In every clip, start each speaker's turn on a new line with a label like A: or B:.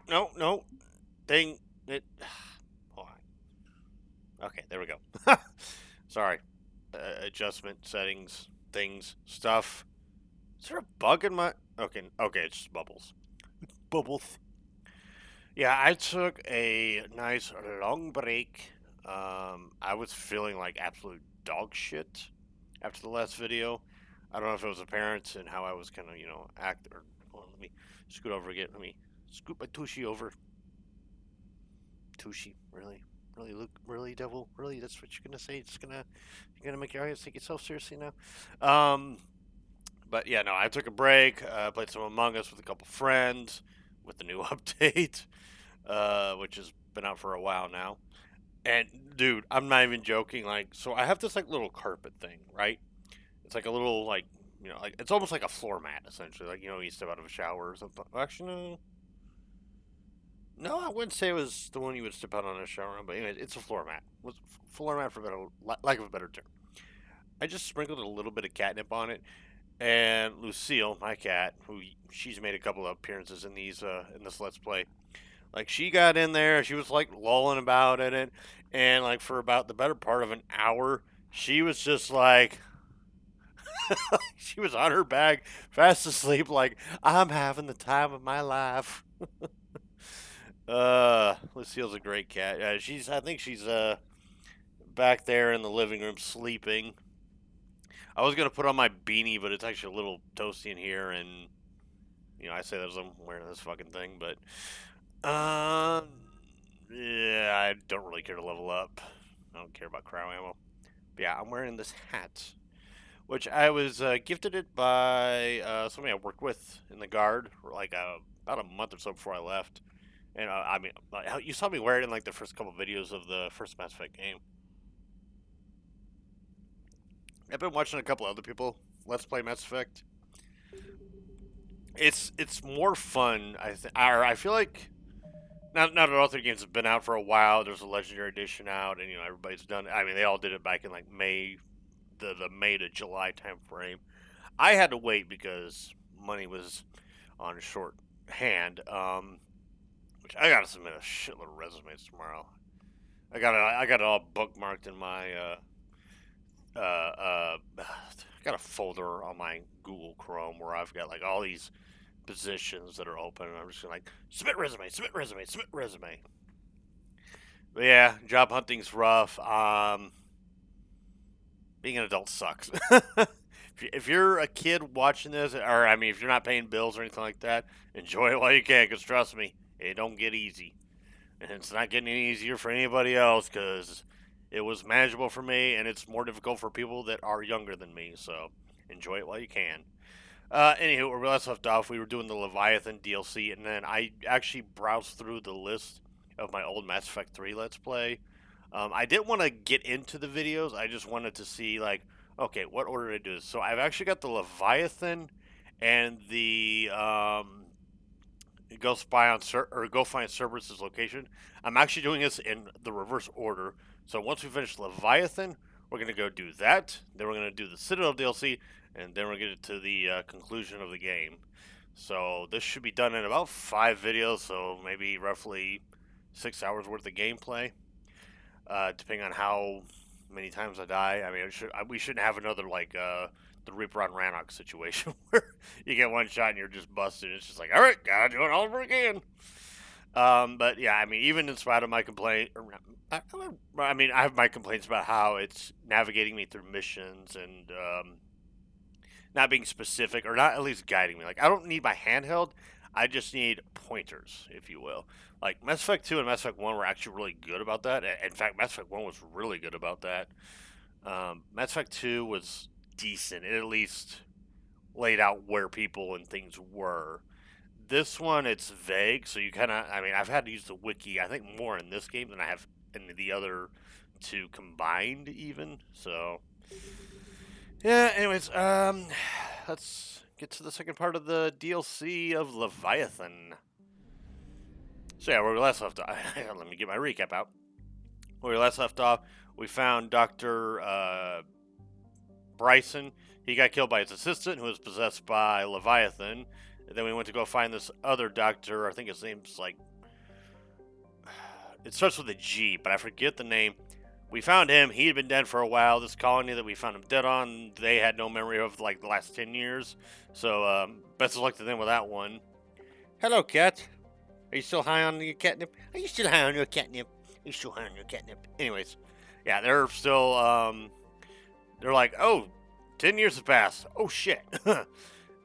A: No, no. Thing. It. Hold on. Okay, there we go. Sorry. Adjustment, settings, things, stuff. Is there a bug in my... Okay, okay, it's just bubbles. Bubbles. Yeah, I took a nice long break. I was feeling like absolute dog shit after the last video. I don't know if it was apparent in how I was kind of, act. Or hold on, let me scoot over again. Let me scoot my tushy over. Tushy, really, really, Luke, really, devil, really. That's what you're gonna say? You're gonna make your audience take yourself seriously now. Um, but yeah, no, I took a break. Played some Among Us with a couple friends with the new update, which has been out for a while now. And dude, I'm not even joking. Like, so I have this like little carpet thing, right? It's like a little like like it's almost like a floor mat essentially. Like you step out of a shower or something. Actually, no, no, I wouldn't say it was the one you would step out on a shower on. But anyway, it's a floor mat. Floor mat for better lack of a better term. I just sprinkled a little bit of catnip on it, and Lucille, my cat, who she's made a couple of appearances in these in this Let's Play. Like she got in there, she was like lolling about in it, and like for about the better part of an hour, she was just like she was on her back, fast asleep, like I'm having the time of my life. Lucille's a great cat. I think she's back there in the living room sleeping. I was gonna put on my beanie, but it's actually a little toasty in here, and I say that as I'm wearing this fucking thing, but um, yeah, I don't really care to level up. I don't care about cryo ammo. But yeah, I'm wearing this hat, which I was gifted it by somebody I worked with in the guard for like about a month or so before I left. And I mean, like, you saw me wear it in like the first couple videos of the first Mass Effect game. I've been watching a couple other people Let's Play Mass Effect. It's more fun. I feel like now that all three games have been out for a while. There's a Legendary Edition out, and everybody's done it. I mean, they all did it back in like May, the May to July time frame. I had to wait because money was on short hand. Which I gotta submit a shitload of resumes tomorrow. I got it all bookmarked in my I got a folder on my Google Chrome where I've got like all these positions that are open, and I'm just gonna like submit resume, submit resume, submit resume. But yeah, job hunting's rough. Being an adult sucks. If you're a kid watching this, or I mean, if you're not paying bills or anything like that, enjoy it while you can. Cause trust me, it don't get easy, and it's not getting any easier for anybody else. Cause it was manageable for me, and it's more difficult for people that are younger than me. So enjoy it while you can. Anywho, where we last left off, we were doing the Leviathan DLC, and then I actually browsed through the list of my old Mass Effect 3 Let's Play. I didn't want to get into the videos. I just wanted to see, like, okay, what order to do this. So I've actually got the Leviathan and the go spy on or go find Cerberus's location. I'm actually doing this in the reverse order. So once we finish Leviathan, we're gonna go do that. Then we're gonna do the Citadel DLC, and then we're gonna get to the conclusion of the game. So this should be done in about 5 videos. So maybe roughly 6 hours worth of gameplay, depending on how many times I die. I mean, we shouldn't have another like the Reaper on Rannoch situation where you get one shot and you're just busted. It's just like, all right, gotta do it all over again. But yeah, I mean, even in spite of my complaint, I mean, I have my complaints about how it's navigating me through missions and not being specific or not at least guiding me. Like, I don't need my handheld. I just need pointers, if you will. Like Mass Effect 2 and Mass Effect 1 were actually really good about that. In fact, Mass Effect 1 was really good about that. Mass Effect 2 was decent. It at least laid out where people and things were. This one, it's vague, so you kind of, I mean, I've had to use the wiki, I think, more in this game than I have in the other two combined, even. So, yeah, anyways, let's get to the second part of the DLC of Leviathan. So, yeah, where we last left off, let me get my recap out. Where we last left off, we found Dr. Bryson. He got killed by his assistant, who was possessed by Leviathan. And then we went to go find this other doctor. I think his name's like, it starts with a G, but I forget the name. We found him. He had been dead for a while. This colony that we found him dead on, they had no memory of like the last 10 years. So best of luck to them with that one. Hello, cat. Are you still high on your catnip? Are you still high on your catnip? Are you still high on your catnip? Anyways, yeah, they're still, they're like, oh, 10 years have passed. Oh, shit.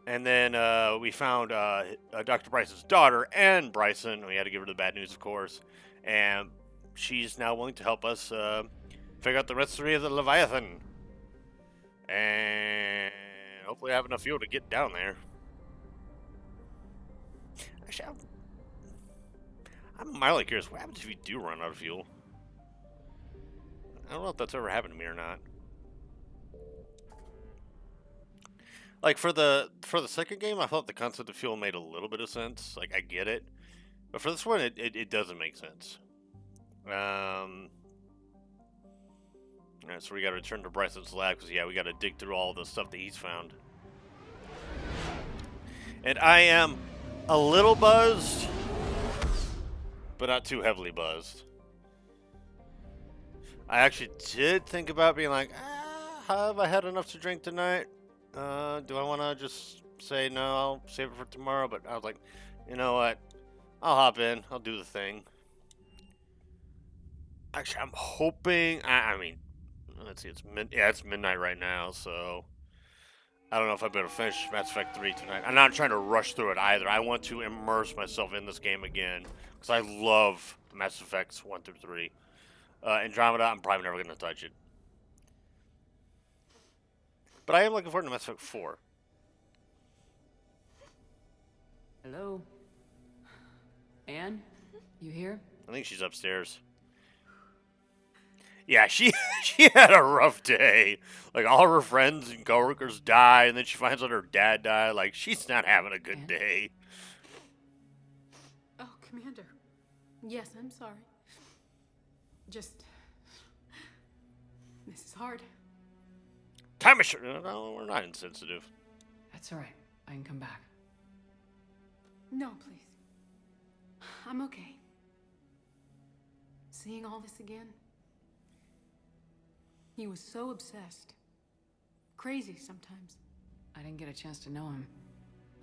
A: And then we found Dr. Bryson's daughter and Bryson. We had to give her the bad news, of course. And she's now willing to help us figure out the mystery of the Leviathan. And hopefully have enough fuel to get down there. Actually, I'm mildly curious. What happens if you do run out of fuel? I don't know if that's ever happened to me or not. Like for the second game, I thought the concept of fuel made a little bit of sense. Like I get it, but for this one, it doesn't make sense. All right, so we got to return to Bryson's lab because yeah, we got to dig through all the stuff that he's found. And I am a little buzzed, but not too heavily buzzed. I actually did think about being like, have I had enough to drink tonight? Do I want to just say no, I'll save it for tomorrow? But I was like, you know what? I'll hop in. I'll do the thing. Actually, I'm hoping. I mean, let's see. It's midnight right now, so I don't know if I'll be able to finish Mass Effect 3 tonight. I'm not trying to rush through it either. I want to immerse myself in this game again because I love Mass Effects 1 through 3. Andromeda, I'm probably never going to touch it. But I am looking forward to Mass Effect 4.
B: Hello? Anne? You here?
A: I think she's upstairs. Yeah, she had a rough day. Like, all her friends and coworkers died, and then she finds out her dad died. Like, she's not having a good day.
C: Oh, Commander. Yes, I'm sorry. Just... This is hard.
A: Time machine. No, we're not insensitive.
B: That's all right. I can come back.
C: No, please. I'm okay. Seeing all this again... He was so obsessed. Crazy sometimes.
B: I didn't get a chance to know him.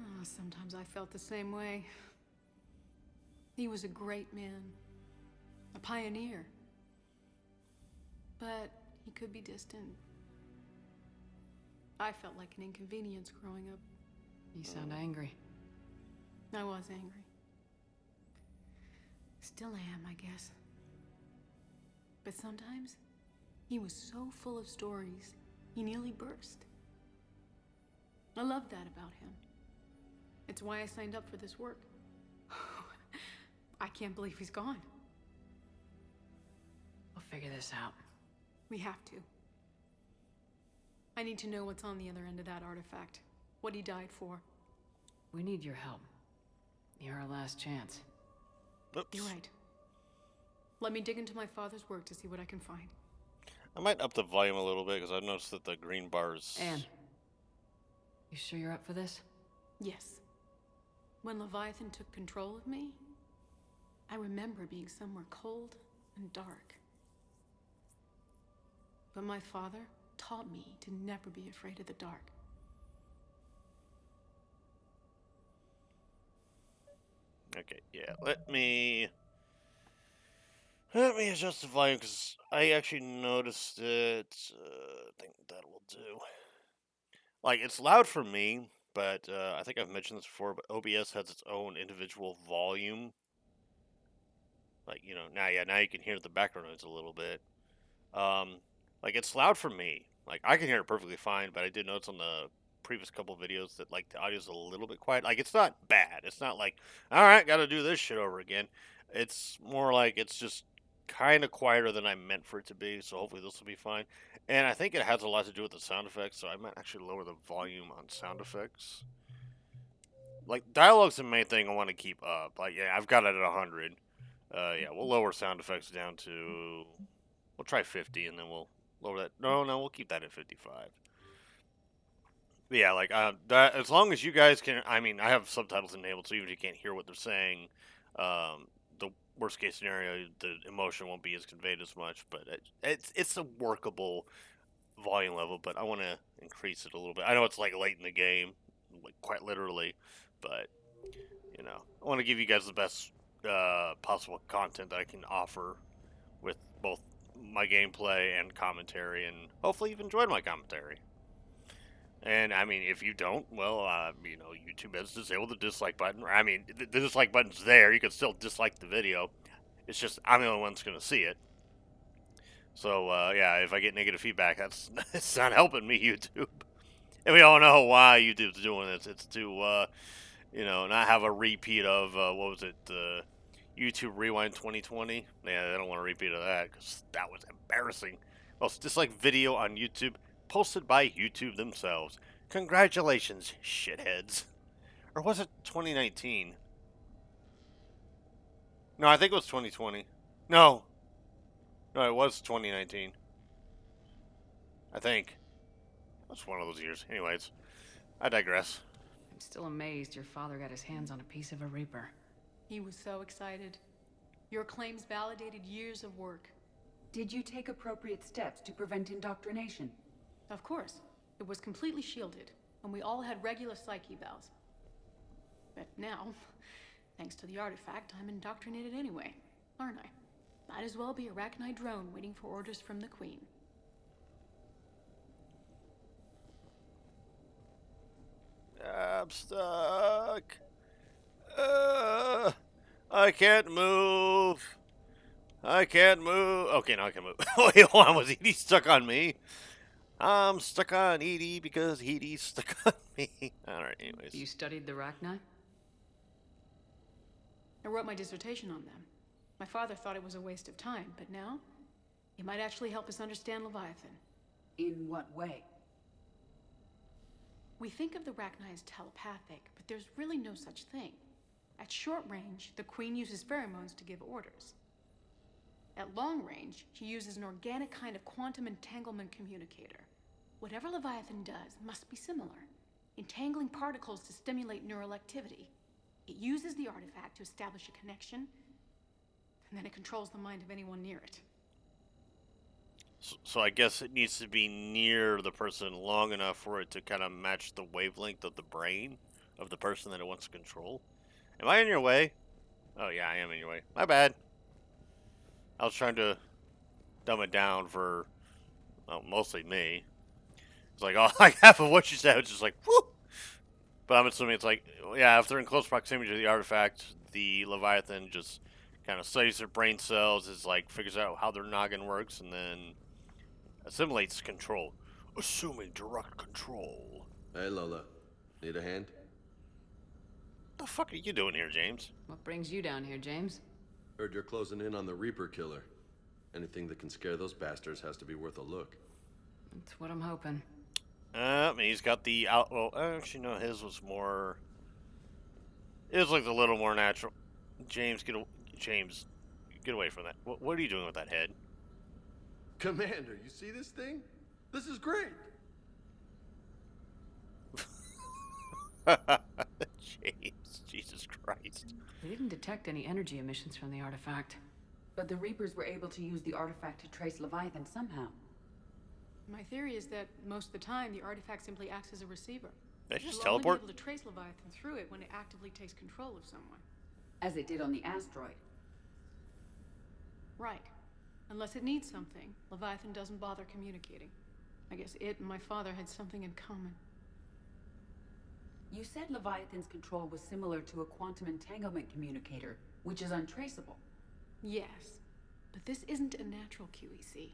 C: Oh, sometimes I felt the same way. He was a great man. A pioneer. But he could be distant. I felt like an inconvenience growing up.
B: You sound angry.
C: I was angry. Still am, I guess. But sometimes, he was so full of stories, he nearly burst. I love that about him. It's why I signed up for this work. I can't believe he's gone.
B: We'll figure this out.
C: We have to. I need to know what's on the other end of that artifact. What he died for.
B: We need your help. You're our last chance.
A: Oops.
C: You're right. Let me dig into my father's work to see what I can find.
A: I might up the volume a little bit because I've noticed that the green bars.
B: Anne, you sure you're up for this?
C: Yes. When Leviathan took control of me, I remember being somewhere cold and dark. But my father taught me to never be afraid of the dark.
A: Okay, yeah. Let me adjust the volume because I actually noticed it. I think that will do. Like, it's loud for me, but I think I've mentioned this before, but OBS has its own individual volume. Like, you know, now you can hear the background noise a little bit. Like, it's loud for me. Like, I can hear it perfectly fine, but I did notice on the previous couple videos that, like, the audio's a little bit quiet. Like, it's not bad. It's not like, all right, gotta do this shit over again. It's more like it's just kind of quieter than I meant for it to be, so hopefully this will be fine. And I think it has a lot to do with the sound effects, so I might actually lower the volume on sound effects. Like, dialogue's the main thing I want to keep up. Like, yeah, I've got it at 100. Yeah, we'll lower sound effects down to... We'll try 50, and then we'll lower that... No, we'll keep that at 55. Yeah, like that. As long as you guys can, I mean, I have subtitles enabled, so even if you can't hear what they're saying, the worst case scenario, the emotion won't be as conveyed as much. But it's a workable volume level. But I want to increase it a little bit. I know it's like late in the game, like quite literally, but I want to give you guys the best possible content that I can offer with both my gameplay and commentary, and hopefully you've enjoyed my commentary. And I mean, if you don't, well, YouTube has disabled the dislike button. I mean, the dislike button's there. You can still dislike the video. It's just I'm the only one that's going to see it. So yeah, if I get negative feedback, that's it's not helping me, YouTube. And we all know why YouTube's doing this. It's to not have a repeat of what was it, YouTube Rewind 2020. Yeah, they don't want a repeat of that because that was embarrassing. Well, it's just like video on YouTube posted by YouTube themselves. Congratulations, shitheads. Or was it 2019? No, I think it was 2020. No, no, it was 2019. I think. That's one of those years. Anyways, I digress.
B: I'm still amazed your father got his hands on a piece of a Reaper.
C: He was so excited. Your claims validated years of work.
D: Did you take appropriate steps to prevent indoctrination?
C: Of course. It was completely shielded, and we all had regular psych evals. But now, thanks to the artifact, I'm indoctrinated anyway, aren't I? Might as well be a Arachnite drone waiting for orders from the Queen.
A: I'm stuck. I can't move. I can't move. Okay, now I can move. Wait, hold on. Was Edie stuck on me? I'm stuck on Edie because Edie's stuck on me. Alright, anyways.
B: You studied the Rachni?
C: I wrote my dissertation on them. My father thought it was a waste of time, but now, it might actually help us understand Leviathan.
D: In what way?
C: We think of the Rachni as telepathic, but there's really no such thing. At short range, the Queen uses pheromones to give orders. At long range, she uses an organic kind of quantum entanglement communicator. Whatever Leviathan does must be similar, entangling particles to stimulate neural activity. It uses the artifact to establish a connection, and then it controls the mind of anyone near it.
A: So I guess it needs to be near the person long enough for it to kind of match the wavelength of the brain of the person that it wants to control. Am I in your way? Oh yeah, I am in your way. My bad. I was trying to dumb it down for, well, mostly me. It's like, oh, like half of what you said was just like, whoo! But I'm assuming it's like, yeah, if they're in close proximity to the artifact, the Leviathan just kind of studies their brain cells, is like, figures out how their noggin works, and then assimilates control. Assuming direct control.
E: Hey, Lola. Need a hand?
A: What the fuck are you doing here, James?
B: What brings you down here, James?
E: Heard you're closing in on the Reaper killer. Anything that can scare those bastards has to be worth a look.
B: That's what I'm hoping.
A: He's got the out. Well, actually, no, his was more. It was like a little more natural. James, James, get away from that. What are you doing with that head?
E: Commander, you see this thing? This is great.
A: James, Jesus Christ.
B: We didn't detect any energy emissions from the artifact.
D: But the Reapers were able to use the artifact to trace Leviathan somehow.
C: My theory is that most of the time, the artifact simply acts as a receiver.
A: Did I just
C: We'll
A: teleport?
C: only be able to trace Leviathan through it when it actively takes control of someone.
D: As it did on the asteroid.
C: Right. Unless it needs something, Leviathan doesn't bother communicating. I guess it and my father had something in common.
D: You said Leviathan's control was similar to a quantum entanglement communicator, which is untraceable.
C: Yes, but this isn't a natural QEC.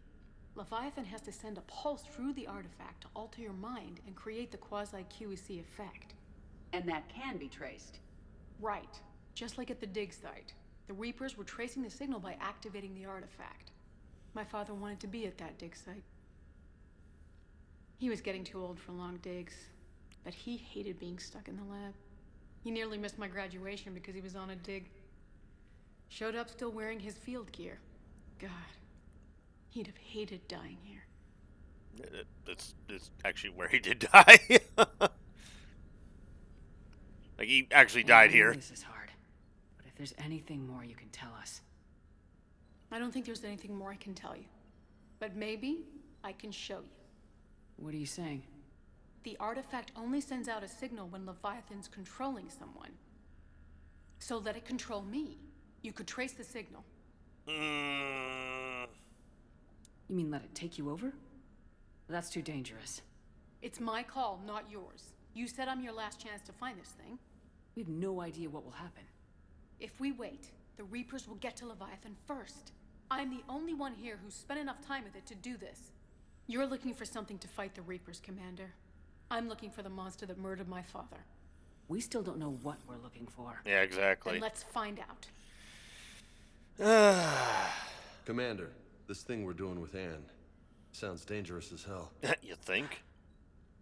C: Leviathan has to send a pulse through the artifact to alter your mind and create the quasi-QEC effect.
D: And that can be traced.
C: Right. Just like at the dig site. The Reapers were tracing the signal by activating the artifact. My father wanted to be at that dig site. He was getting too old for long digs, but he hated being stuck in the lab. He nearly missed my graduation because he was on a dig. Showed up still wearing his field gear. God, he'd have hated dying here.
A: It's actually where he did die. Like, he actually
B: Hey,
A: died
B: I know
A: here.
B: this is hard, but if there's anything more you can tell us.
C: I don't think there's anything more I can tell you. But maybe I can show you.
B: What are you saying?
C: The artifact only sends out a signal when Leviathan's controlling someone. So let it control me. You could trace the signal.
A: Mm,
B: You mean let it take you over? That's too dangerous.
C: It's my call, not yours. You said I'm your last chance to find this thing.
B: We have no idea what will happen.
C: If we wait, the Reapers will get to Leviathan first. I'm the only one here who's spent enough time with it to do this. You're looking for something to fight the Reapers, Commander. I'm looking for the monster that murdered my father.
B: We still don't know what we're looking for.
A: yeah, exactly.
C: Then let's find out.
E: Commander, this thing we're doing with Anne sounds dangerous as hell.
A: You think?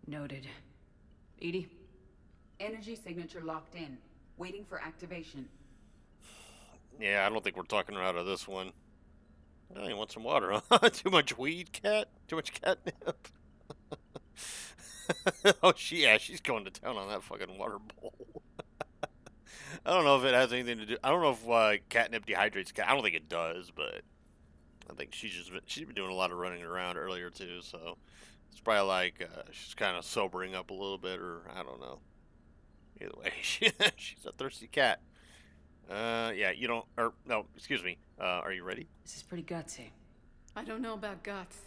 B: Noted. Edie?
D: Energy signature locked in. Waiting for activation.
A: Yeah, I don't think we're talking her out of this one. Oh, you want some water, huh? Too much weed, cat? Too much catnip? Oh, she's going to town on that fucking water bowl. I don't know if it has anything to do. I don't know if catnip dehydrates cat. I don't think it does, but I think she's been doing a lot of running around earlier too. So it's probably like she's kind of sobering up a little bit, or I don't know. Either way, she's a thirsty cat. Yeah, you don't. Or no, excuse me. Are you ready?
B: This is pretty gutsy.
C: I don't know about guts.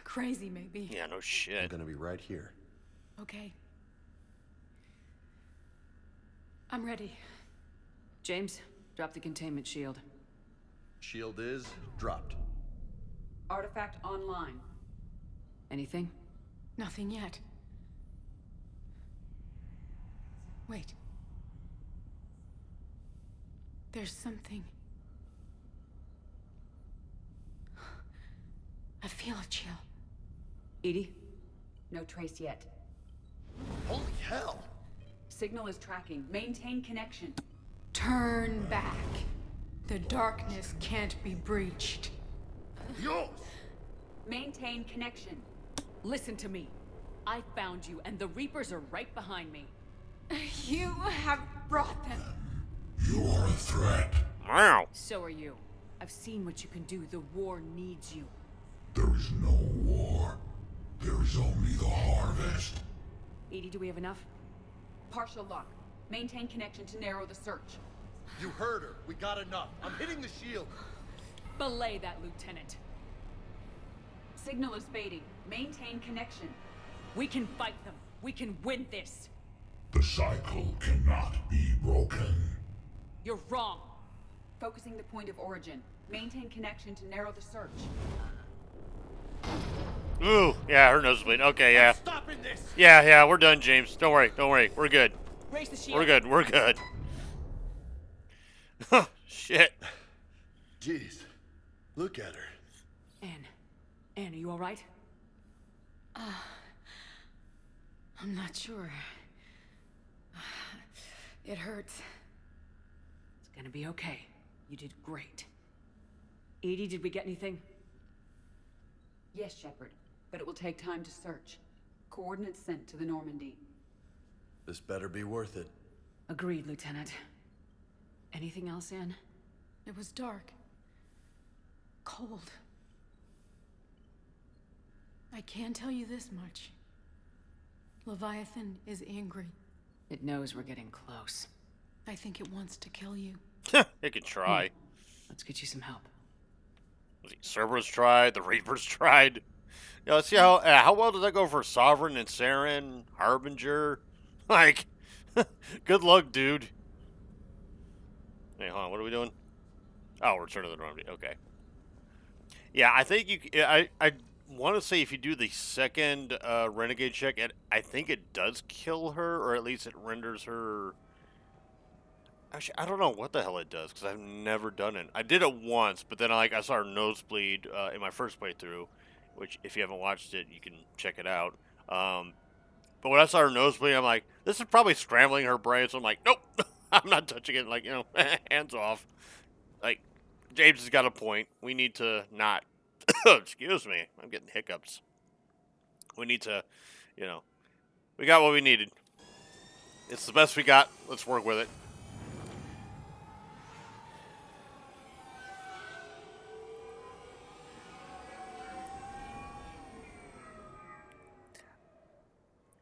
C: Crazy, maybe.
A: Yeah, no
E: I'm
A: shit.
E: gonna be right here.
C: Okay. I'm ready.
B: James, drop the containment shield.
E: Shield is dropped.
D: Artifact online.
B: Anything?
C: Nothing yet. Wait. There's something. I feel a chill.
B: Edie?
D: No trace yet.
E: Holy hell!
D: Signal is tracking. Maintain connection.
C: Turn back. The darkness can't be breached.
E: Yo!
D: Maintain connection.
B: Listen to me. I found you, and the Reapers are right behind me.
C: You have brought them.
F: You are a threat.
A: Wow.
B: So are you. I've seen what you can do. The war needs you.
F: There is no war. There is only the harvest.
B: Edie, do we have enough?
D: Partial lock. Maintain connection to narrow the search.
E: You heard her. We got enough. I'm hitting the shield.
B: Belay that, Lieutenant.
D: Signal is fading. Maintain connection.
B: We can fight them. We can win this.
F: The cycle cannot be broken.
B: You're wrong.
D: Focusing the point of origin. Maintain connection to narrow the search.
A: Ooh, yeah, her nose is bleeding. Okay, yeah.
E: Stopping this!
A: Yeah, we're done, James. Don't worry. We're good.
B: Raise the shield.
A: We're good. Shit.
E: Jeez. Look at her.
B: Anne, are you all right?
C: I'm not sure. It hurts.
B: It's gonna be okay. You did great. Edie, did we get anything?
D: Yes, Shepard. But it will take time to search. Coordinates sent to the Normandy.
E: This better be worth it.
B: Agreed, Lieutenant. Anything else, Anne?
C: It was dark. Cold. I can tell you this much. Leviathan is angry.
B: It knows we're getting close.
C: I think it wants to kill you.
A: It can try.
B: Let's get you some help.
A: Cerberus tried. The Reapers tried. Yeah, let's see how well does that go for Sovereign and Saren, Harbinger? Like, good luck, dude. Hey, hold on. What are we doing? Oh, Return to the Normandy. Okay. Yeah, I think you. I want to say if you do the second Renegade check, I think it does kill her, or at least it renders her. Actually, I don't know what the hell it does because I've never done it. I did it once, but then I saw her nosebleed in my first playthrough, which if you haven't watched it, you can check it out. But when I saw her nosebleed, I'm like, this is probably scrambling her brain. So I'm like, nope, I'm not touching it. Like, hands off. Like, James has got a point. We need to not Excuse me, I'm getting hiccups. We need to, we got what we needed. It's the best we got. Let's work with it.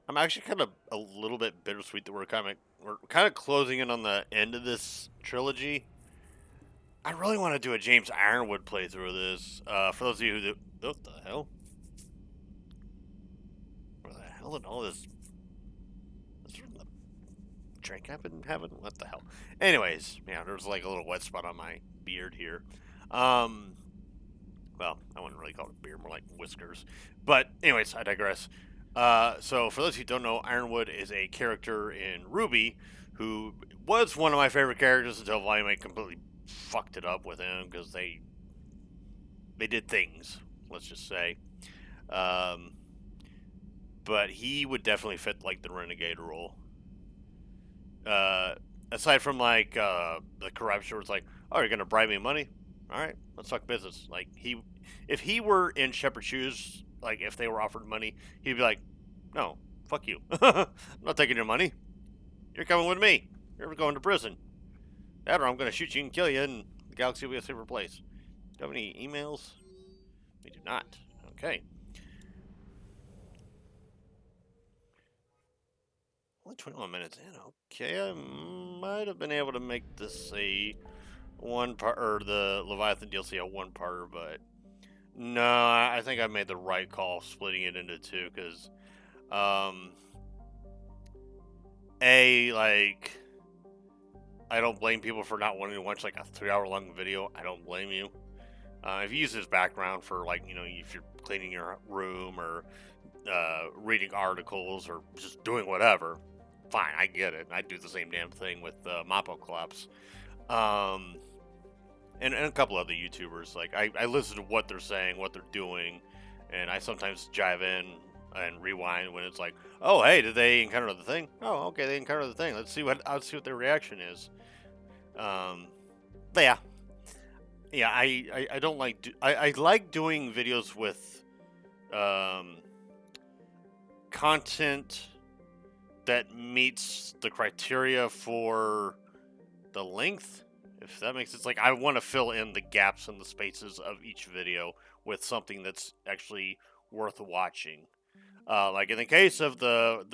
A: I'm actually kind of a little bit bittersweet that we're kind of closing in on the end of this trilogy. I really want to do a James Ironwood playthrough of this. For those of you who do, what the hell? Where the hell did all this? This from the drink I've been having? What the hell? Anyways, yeah, there's like a little wet spot on my beard here. Well, I wouldn't really call it beard, more like whiskers. But anyways, I digress. So for those who don't know, Ironwood is a character in Ruby who was one of my favorite characters until Volume 8 completely fucked it up with him because they did things, let's just say. But he would definitely fit like the renegade role. Aside from like the corruption, where it's like, oh, you're gonna bribe me money? All right, let's talk business. Like if he were in Shepard's shoes, like if they were offered money, he'd be like, no, fuck you. I'm not taking your money. You're coming with me. You're going to prison. That or I'm going to shoot you and kill you, and the galaxy will be a safer place. Do you have any emails? We do not. Okay. Only 21 minutes in. Okay, I might have been able to make this a one part, or the Leviathan DLC a one-parter, but no, I think I made the right call splitting it into two, because like, I don't blame people for not wanting to watch like a 3-hour long video. I don't blame you. If you use this background for like, if you're cleaning your room or reading articles or just doing whatever, fine, I get it. I do the same damn thing with Moppo Collapse. And a couple other YouTubers. Like, I listen to what they're saying, what they're doing, and I sometimes jive in and rewind when it's like, oh, hey, did they encounter the thing? Oh, okay, they encountered the thing. Let's see what their reaction is. But yeah, I don't like I like doing videos with content that meets the criteria for the length. If that makes sense, like I want to fill in the gaps and the spaces of each video with something that's actually worth watching. Like in the case of the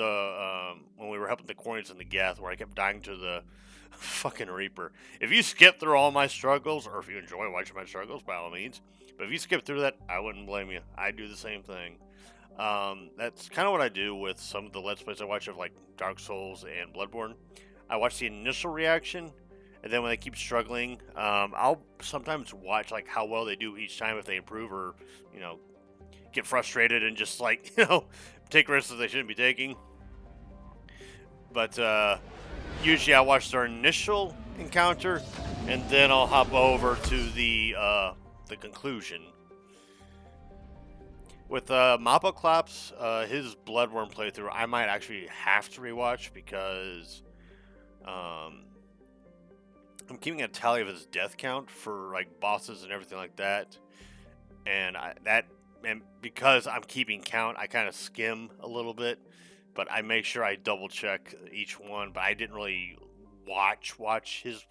A: when we were helping the Quarries in the Geth, where I kept dying to the fucking Reaper. If you skip through all my struggles, or if you enjoy watching my struggles, by all means. But if you skip through that, I wouldn't blame you. I do the same thing. That's kind of what I do with some of the Let's Plays I watch of like Dark Souls and Bloodborne. I watch the initial reaction, and then when they keep struggling, I'll sometimes watch like how well they do each time, if they improve or, get frustrated and just like, take risks that they shouldn't be taking. But usually I watch their initial encounter, and then I'll hop over to the conclusion. With Mappa Claps, his Bloodworm playthrough, I might actually have to rewatch because I'm keeping a tally of his death count for like bosses and everything like that, and because I'm keeping count, I kind of skim a little bit, but I make sure I double check each one. But I didn't really watch his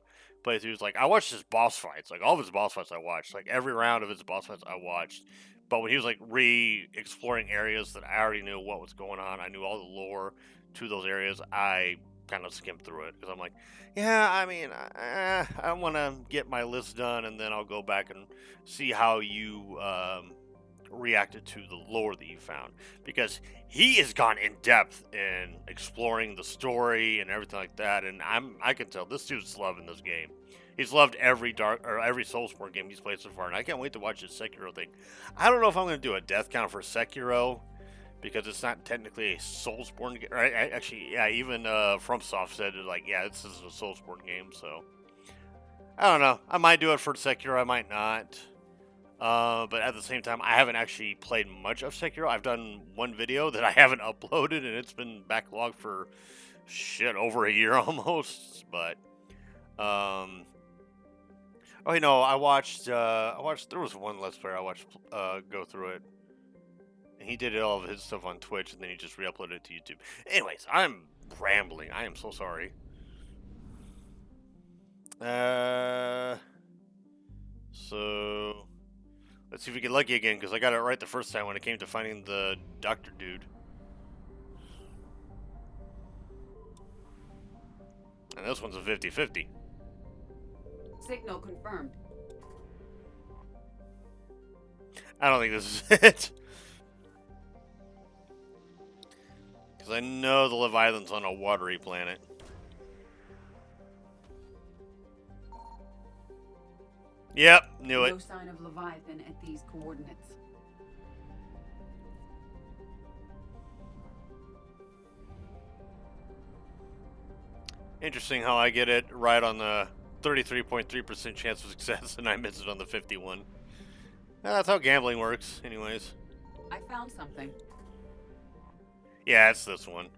A: playthroughs. Like I watched his boss fights, like all of his boss fights I watched, like every round of his boss fights I watched. But when he was like re-exploring areas that I already knew what was going on, I knew all the lore to those areas, I kind of skimmed through it because I'm like, yeah, I mean, I want to get my list done, and then I'll go back and see how you reacted to the lore that you found, because he has gone in depth in exploring the story and everything like that, and I can tell this dude's loving this game. He's loved every Soulsborne game he's played so far, and I can't wait to watch his Sekiro thing. I don't know if I'm going to do a death count for Sekiro, because it's not technically a Soulsborne game. Actually, yeah, even FromSoft said, like, yeah, this is a Soulsborne game, so I don't know. I might do it for Sekiro, I might not. But at the same time, I haven't actually played much of Sekiro. I've done one video that I haven't uploaded, and it's been backlogged for, over a year almost, but, Oh, you know, I watched. There was one Let's Player I watched go through it, and he did all of his stuff on Twitch, and then he just re-uploaded it to YouTube. Anyways, I'm rambling. I am so sorry. So let's see if we get lucky again, because I got it right the first time when it came to finding the doctor dude. And this one's a 50-50.
D: Signal confirmed.
A: I don't think this is it. Because I know the Leviathan's on a watery planet. Yep, knew it.
D: No sign of Leviathan at these coordinates.
A: Interesting how I get it right on the 33.3% chance of success and I miss it on the 51. That's how gambling works, anyways.
D: I found something.
A: Yeah, it's this one.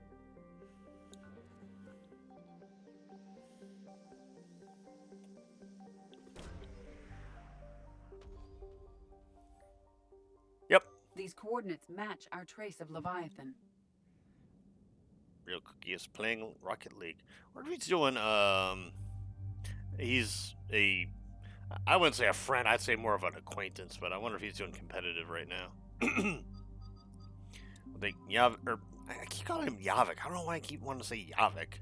A: Yep.
D: These coordinates match our trace of Leviathan.
A: Real Cookie is playing Rocket League. What if he's doing, he's a, I wouldn't say a friend, I'd say more of an acquaintance, but I wonder if he's doing competitive right now. I keep calling him Yavik. I don't know why I keep wanting to say Yavik.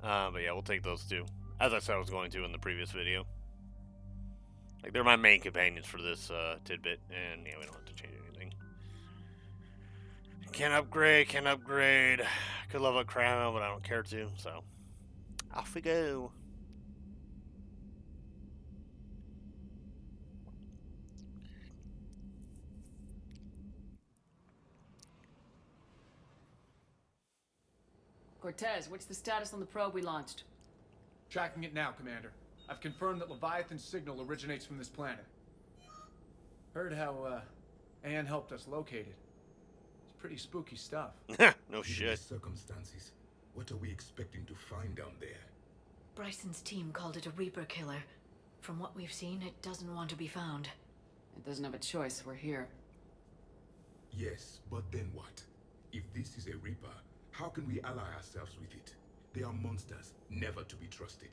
A: But yeah, we'll take those two. As I said I was going to in the previous video. Like, they're my main companions for this tidbit, and yeah, we don't have to change anything. Can't upgrade. Could level up Crown, but I don't care to, so off we go.
B: Cortez, what's the status on the probe we launched?
G: Tracking it now, Commander. I've confirmed that Leviathan's signal originates from this planet. Heard how, Anne helped us locate it. It's pretty spooky stuff.
A: No
F: Given
A: shit.
F: the circumstances, what are we expecting to find down there?
H: Bryson's team called it a Reaper killer. From what we've seen, it doesn't want to be found.
B: It doesn't have a choice. We're here.
F: Yes, but then what? If this is a Reaper, how can we ally ourselves with it? They are monsters, never to be trusted.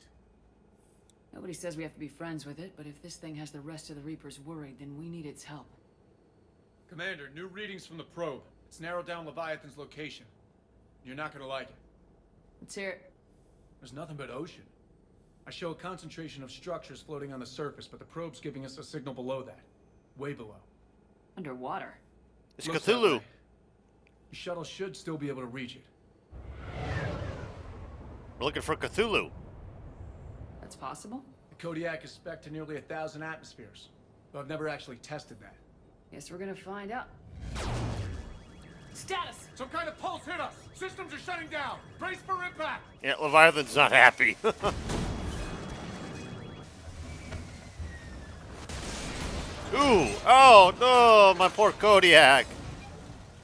B: Nobody says we have to be friends with it, but if this thing has the rest of the Reapers worried, then we need its help.
G: Commander, new readings from the probe. It's narrowed down Leviathan's location. You're not gonna like it.
B: Let's hear it.
G: There's nothing but ocean. I show a concentration of structures floating on the surface, but the probe's giving us a signal below that. Way below.
B: Underwater.
A: It's
G: Looks that
A: Cthulhu.
G: way. The shuttle should still be able to reach it.
A: We're looking for Cthulhu.
B: That's possible?
G: The Kodiak is spec'd to nearly 1,000 atmospheres, though I've never actually tested that.
B: Guess we're gonna find out. Status!
G: Some kind of pulse hit us! Systems are shutting down! Brace for impact!
A: Yeah, Leviathan's not happy. Ooh, oh no, my poor Kodiak.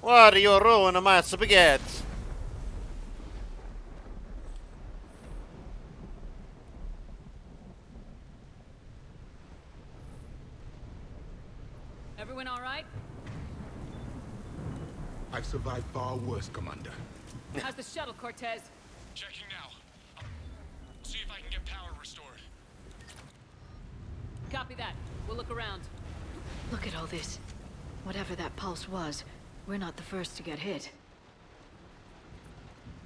A: What are you ruining my spaghetti?
B: Everyone all right?
F: I've survived far worse, Commander.
B: How's the shuttle, Cortez?
G: Checking now. See if I can get power restored.
B: Copy that. We'll look around.
H: Look at all this. Whatever that pulse was, we're not the first to get hit.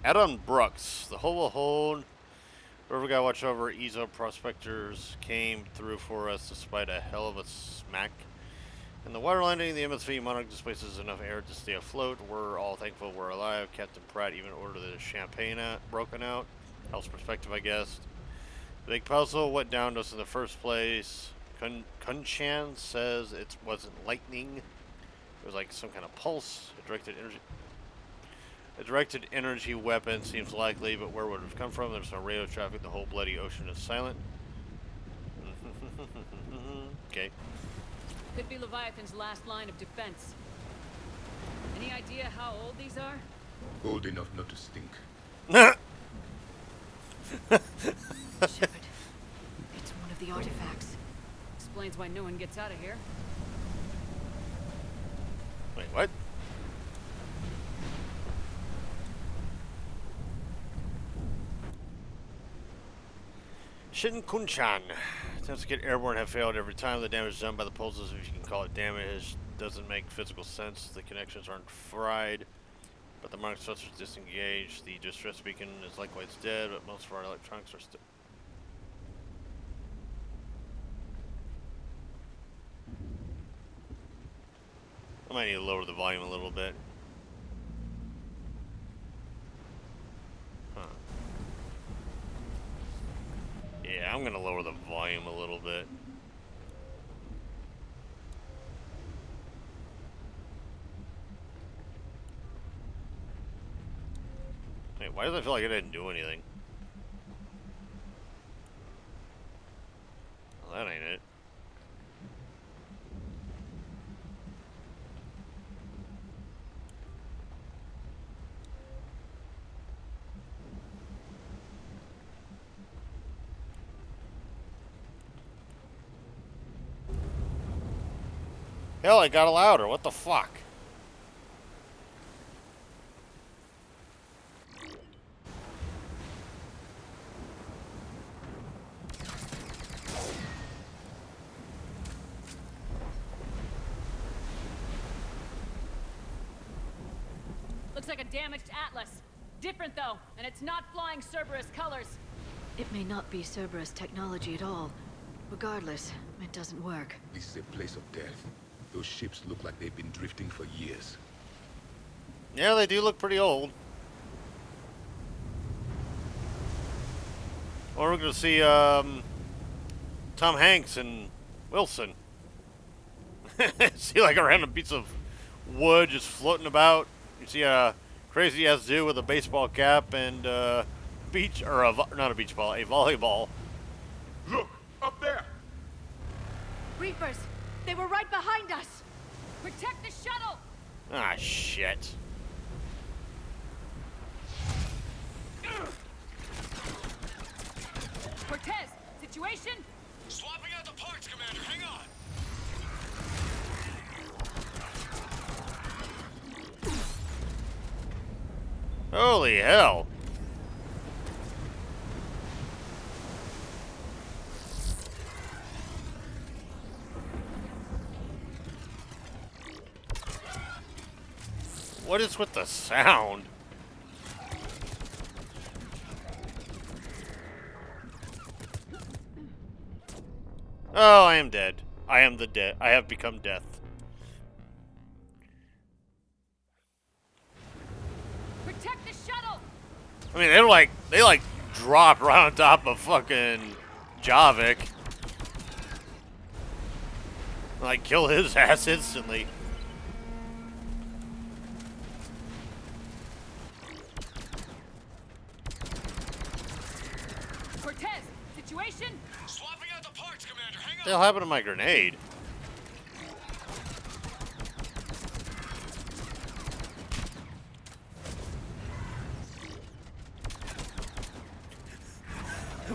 A: Adam Brooks, the whole whoever got watch over Ezo prospectors came through for us despite a hell of a smack. In the water landing, the MSV Monarch displaces enough air to stay afloat. We're all thankful we're alive. Captain Pratt even ordered the champagne broken out. Helps perspective, I guess. The big puzzle, what downed us in the first place? Kunchan says it wasn't lightning. It was like some kind of pulse. A directed energy weapon seems likely, but where would it have come from? There's no radio traffic. The whole bloody ocean is silent. Okay.
B: Could be Leviathan's last line of defense. Any idea how old these are?
F: Old enough not to stink.
H: Shepard, it's one of the artifacts.
B: explains why no one gets out of here.
A: Wait, what? Shin Kunchan. Attempts to get airborne have failed every time. The damage done by the pulses, if you can call it damage, doesn't make physical sense. The connections aren't fried, but the mark structure is disengaged. The distress beacon is likewise dead, but most of our electronics are still. I might need to lower the volume a little bit. Huh. Yeah, I'm gonna lower the volume a little bit. Wait, why does I feel like I didn't do anything? Well, that ain't it. Hell, I got louder. What the fuck?
B: Looks like a damaged Atlas. Different though, and it's not flying Cerberus colors.
H: It may not be Cerberus technology at all. Regardless, it doesn't work.
F: This is a place of death. Those ships look like they've been drifting for years.
A: Yeah, they do look pretty old. Or we're gonna see Tom Hanks and Wilson. See like a random piece of wood just floating about. You see a crazy ass dude with a baseball cap and beach or not a beach ball, a volleyball.
F: Look! Up there!
H: Reapers! They were right behind us!
B: Protect the shuttle!
A: Ah, shit.
B: Cortez, situation?
I: Swapping out the parts, Commander. Hang on.
A: Holy hell. What is with the sound? Oh, I am dead. I am the dead. I have become death.
B: Protect the shuttle!
A: I mean, they like drop right on top of fucking Javik. Like, kill his ass instantly.
B: Cortez, situation?
I: Swapping out the parts, Commander. Hang
A: What the hell happened to my grenade?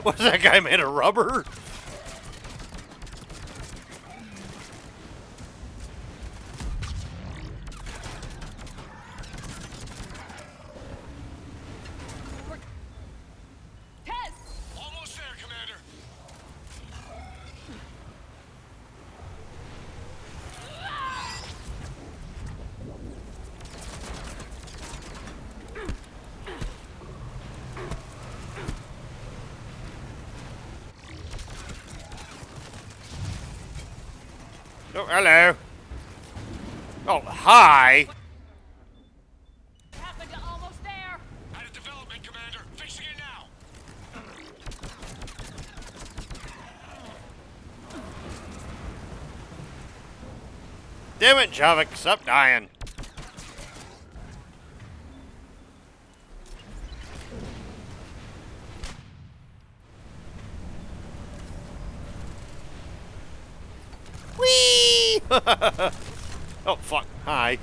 A: Was that guy made of rubber?
B: Tez!
I: Almost there, Commander.
A: Oh, hello. Oh, hi.
B: What happened to almost there?
I: Out of development, Commander. Fixing it now.
A: Damn it, Javik. Stop dying. Whee! Oh, fuck. Hi.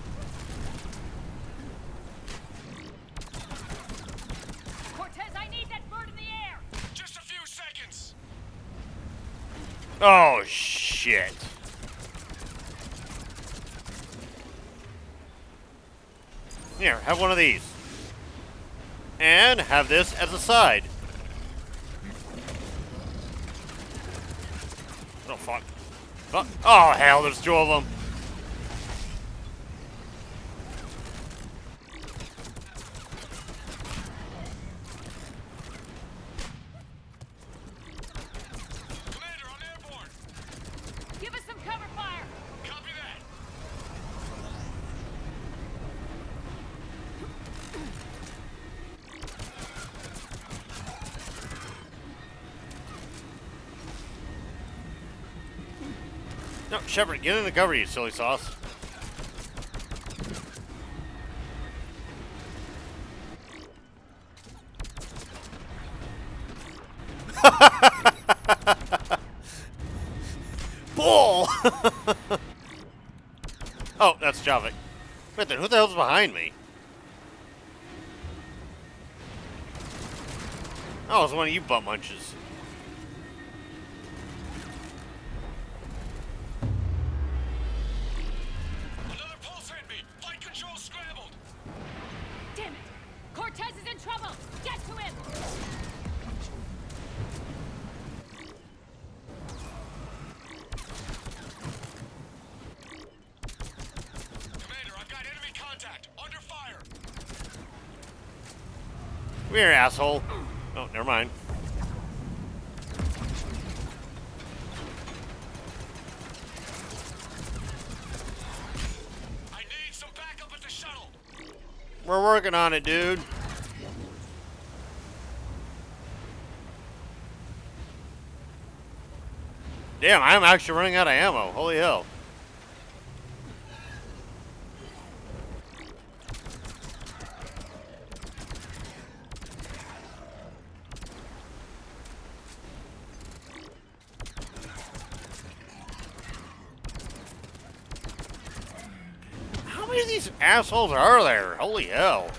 B: Cortez, I need that bird in the air!
I: Just a few seconds.
A: Oh, shit. shit. Here, have one of these. And have this as a side. Oh, fuck. Fuck. Oh, hell, there's two of them.
I: Commander, I'm airborne.
B: Give us some cover fire!
I: Copy that.
A: No, Shepard, get in the cover, you silly sauce. Bull! Oh, that's Javik. Wait, then who the hell's behind me? Oh, it's one of you butt munches.
I: Another pulse hit me. Flight control scrambled.
B: Damn it! Cortez is in trouble! Get to him!
I: Commander, I've got enemy contact. Under fire.
A: Come here, asshole. Oh, never mind.
I: I need some backup at the shuttle.
A: We're working on it, dude. Damn, I'm actually running out of ammo. Holy hell. How many of these assholes are there? Holy hell.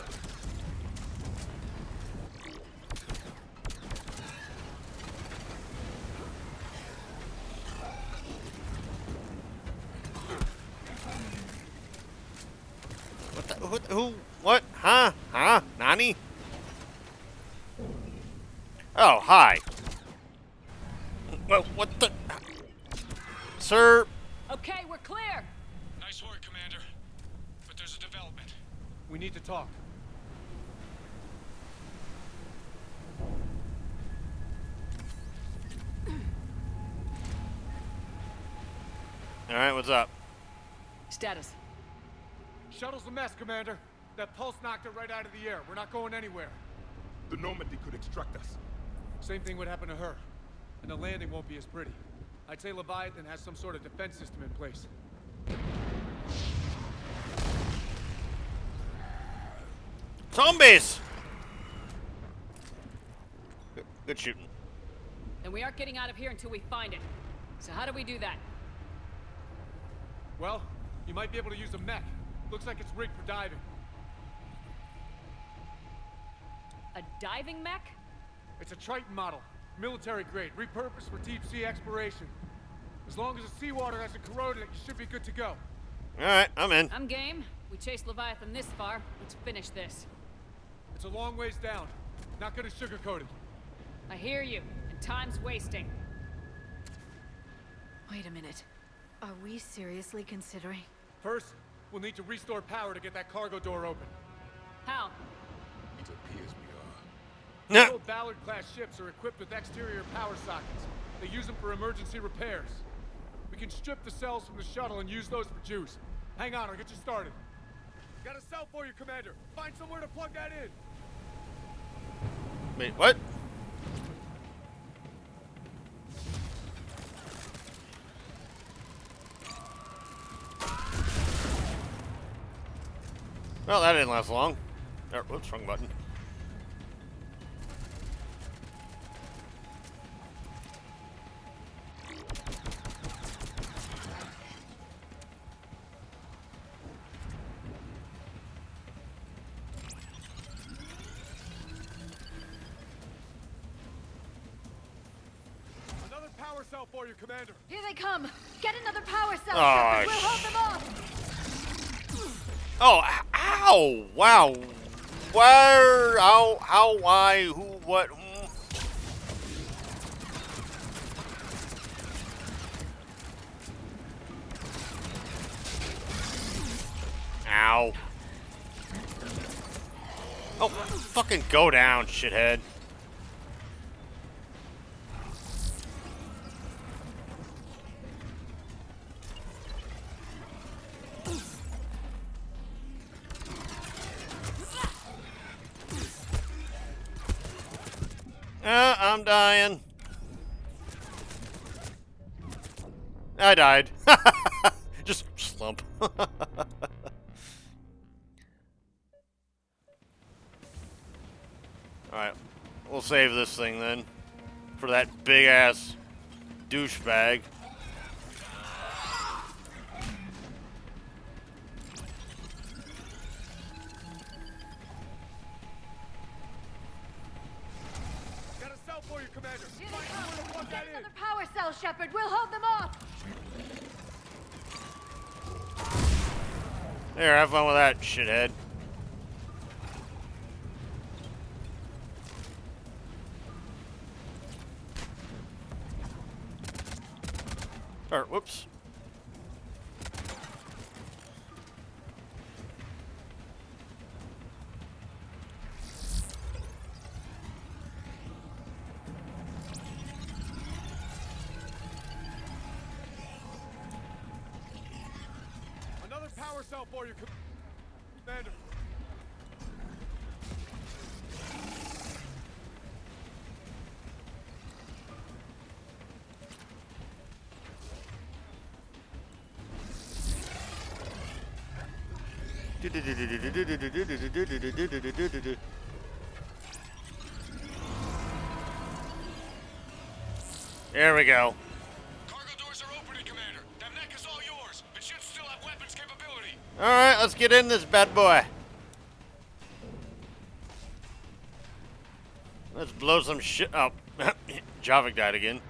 A: What the, who, what, huh, Nani? Oh, hi. Well, what the, sir?
B: Okay, we're clear!
I: Nice work, Commander. But there's a development.
G: We need to talk.
A: Alright, what's up?
B: Status.
G: Shuttle's a mess, Commander. That pulse knocked it right out of the air. We're not going anywhere.
F: The Normandy could extract us.
G: Same thing would happen to her. And the landing won't be as pretty. I'd say Leviathan has some sort of defense system in place.
A: Zombies! Good shooting.
B: And we aren't getting out of here until we find it. So how do we do that?
G: Well, you might be able to use a mech. Looks like it's rigged for diving.
B: A diving mech?
G: It's a Triton model. Military grade, repurposed for deep sea exploration. As long as the seawater hasn't corroded it, you should be good to go.
A: Alright, I'm in.
B: I'm game. We chased Leviathan this far. Let's finish this.
G: It's a long ways down. Not gonna sugarcoat it.
B: I hear you, and time's wasting.
H: Wait a minute. Are we seriously considering?
G: First, we'll need to restore power to get that cargo door open.
B: How?
F: It appears we are.
A: No.
G: Old Ballard-class ships are equipped with exterior power sockets. They use them for emergency repairs. We can strip the cells from the shuttle and use those for juice. Hang on, I'll get you started. Got a cell for you, Commander. Find somewhere to plug that in.
A: Wait, what? Well, that didn't last long. Oh, whoops, wrong button.
G: Another power power cell for you, Commander.
H: Here they come! Get another power cell,
A: Oh,
H: Shepard! We'll hold them off!
A: Oh, ow! Wow. Where? How, why, who, what? Ow. Oh, fucking go down, shithead. I'm dying. I died. Just slump. Alright. We'll save this thing then. For that big ass douchebag.
G: Got a cell for you, Commander.
H: Here
G: Find
H: they
G: out where the
H: come!
G: fuck
H: Get
G: that is.
H: another power cell, Shepard! We'll hold them off!
A: There, have fun with that, shithead. Or, whoops.
G: Another power cell for you, Commander.
A: There we go.
I: Cargo doors are opening, Commander. That mech is all yours. It should still have weapons capability.
A: Alright, let's get in this bad boy. Let's blow some shit up. Javik died again.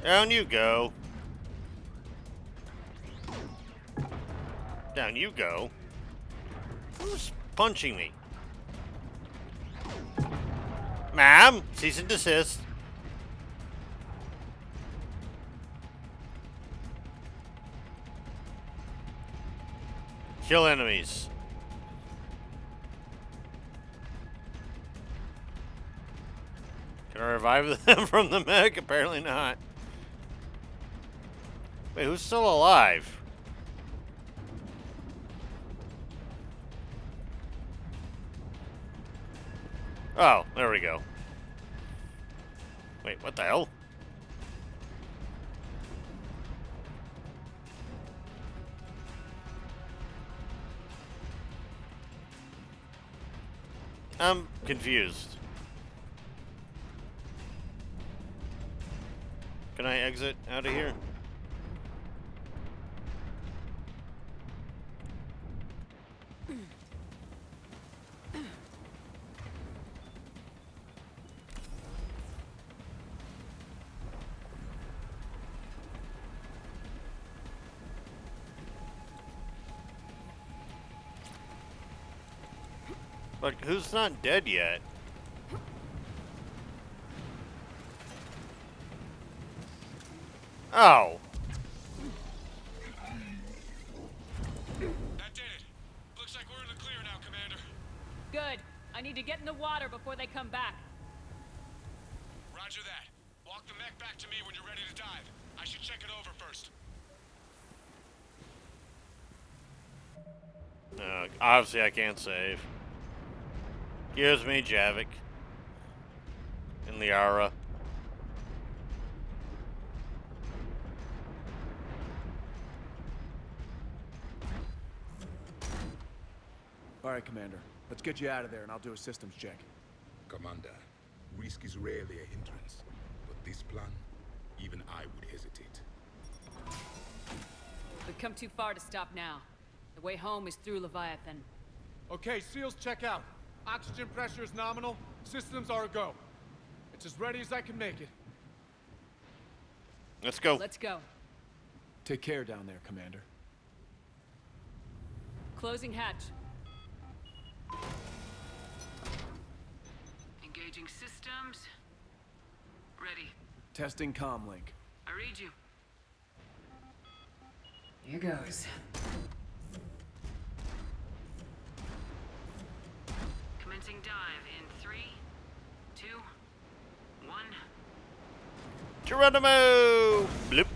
A: Down you go. Down you go. Who's punching me? Ma'am, cease and desist. Kill enemies. Can I revive them from the mech? Apparently not. Wait, who's still alive? Oh, there we go. Wait, what the hell? I'm confused. Can I exit out of here? But who's not dead yet? Oh.
I: That did it. Looks like we're in the clear now, Commander.
D: Good. I need to get in the water before they come back.
I: Roger that. Walk the mech back to me when you're ready to dive. I should check it over first.
A: Obviously I can't save. Excuse me, Javik. in the aura.
G: All right, Commander. Let's get you out of there, and I'll do a systems check.
F: Commander, risk is rarely a hindrance. But this plan, even I would hesitate.
B: We've come too far to stop now. The way home is through Leviathan.
G: Okay, SEALs check out. Oxygen pressure is nominal. Systems are a go. It's as ready as I can make it.
A: Let's go.
B: Let's go.
G: Take care down there, Commander.
B: Closing hatch.
D: Engaging systems. Ready.
G: Testing comm link.
D: I read you.
B: Here goes.
D: Commencing dive in 3, 2, 1.
A: Geronimo! Bloop.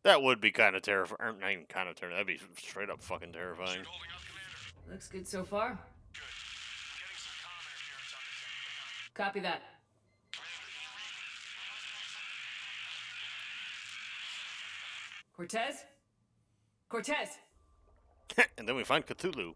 A: That would be kind of terrifying. Not even kind of terrifying. That'd be straight up fucking terrifying.
I: Holding up, Commander.
B: Looks good so far.
I: Good. I'm getting some comm interference on this end.
B: Copy that. Cortez? Cortez!
A: And then we find Cthulhu.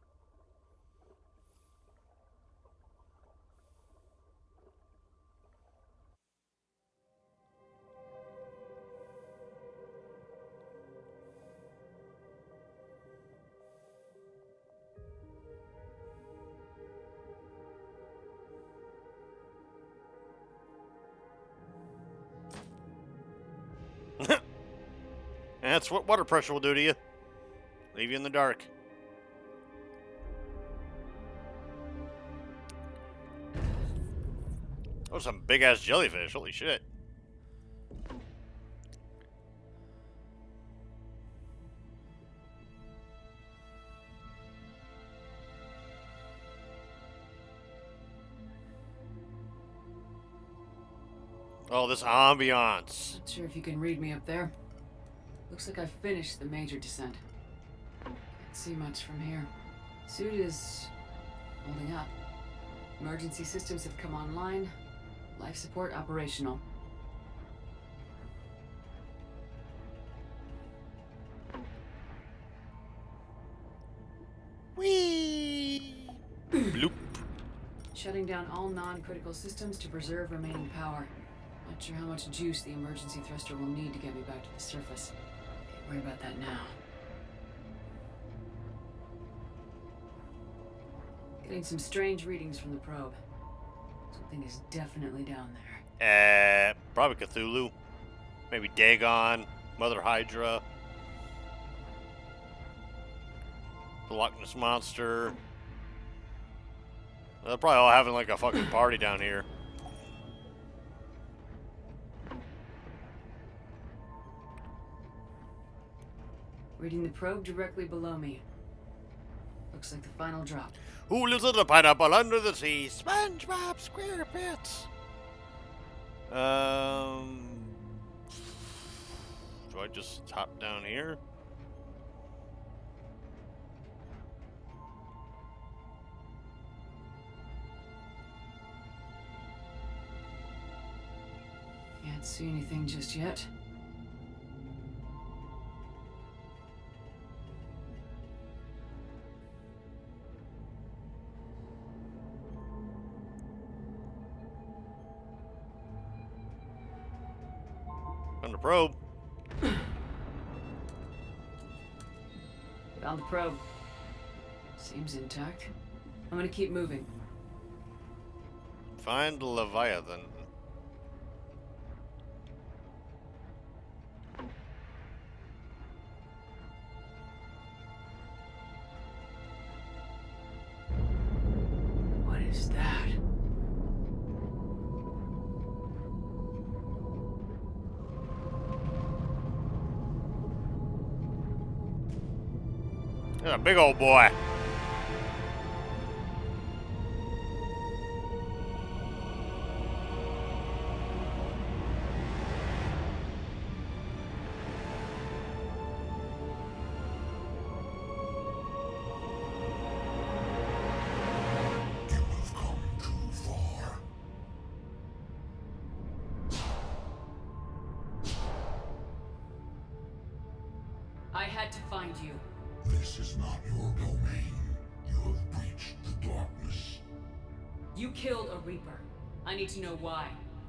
A: That's what water pressure will do to you. Leave you in the dark. Oh, some big ass jellyfish. Holy shit. Oh, this ambiance.
B: Not sure if you can read me up there. Looks like I've finished the major descent. Can't see much from here. Suit is holding up. Emergency systems have come online. Life support operational.
A: Whee! Bloop.
B: Shutting down all non-critical systems to preserve remaining power. Not sure how much juice the emergency thruster will need to get me back to the surface. Can't worry about that now. Getting some strange readings from the probe. Something is definitely down there.
A: Probably Cthulhu. Maybe Dagon, Mother Hydra, the Loch Ness Monster. They're probably all having like a fucking party down here.
B: Reading the probe directly below me. Looks like the final drop.
A: Who lives in the pineapple under the sea? SpongeBob SquarePants. Do I just hop down here?
B: Can't see anything just yet.
A: On the probe.
B: Found the probe. Seems intact. I'm gonna keep moving.
A: Find Leviathan.
B: What is that?
A: That's a big old boy.
B: had to find you.
F: This is not your domain. You have breached the darkness.
B: You killed a Reaper. I need to know why.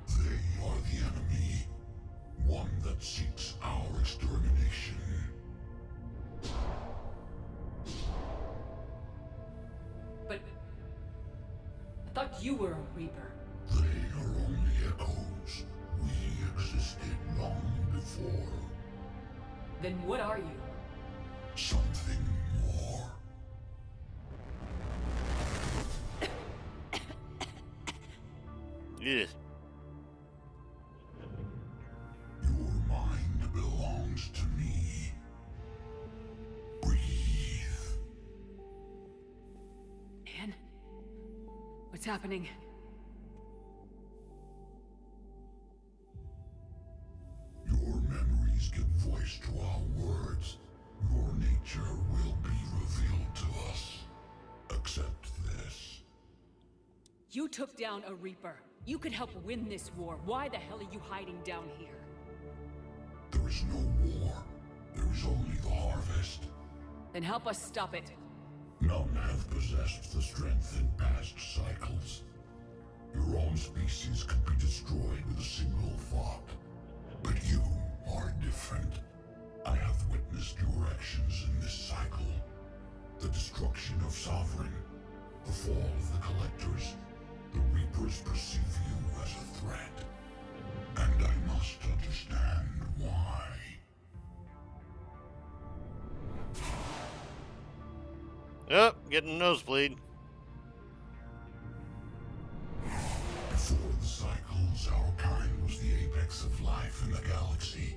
F: They are the enemy. One that seeks our extermination.
B: But I thought you were a Reaper.
F: They are only echoes. We existed long before.
B: Then what are you?
F: Something more.
A: Yeah.
F: Your mind belongs to me. Breathe.
B: Anne? What's happening?
F: Your memories give voice to our words. Your nature will be revealed to us. Accept this.
B: You took down a Reaper. You could help win this war. Why the hell are you hiding down here?
F: There is no war. There is only the harvest.
B: Then help us stop it.
F: None have possessed the strength in past cycles. Your own species could be destroyed with a single thought. But you are different. I have witnessed your actions in this cycle. The destruction of Sovereign, the fall of the Collectors. The Reapers perceive you as a threat. And I must understand why.
A: Yep, getting a nosebleed.
F: Before the cycles, our kind was the apex of life in the galaxy.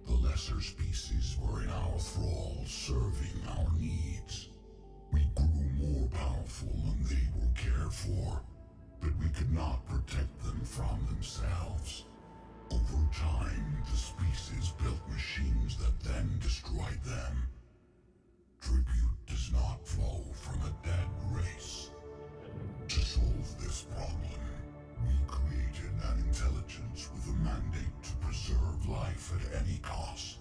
F: The lesser species were in our thrall, serving our needs. We grew more powerful and they were cared for, but we could not protect them from themselves. Over time, the species built machines that then destroyed them. Tribute does not flow from a dead race. To solve this problem, we created an intelligence with a mandate to preserve life at any cost.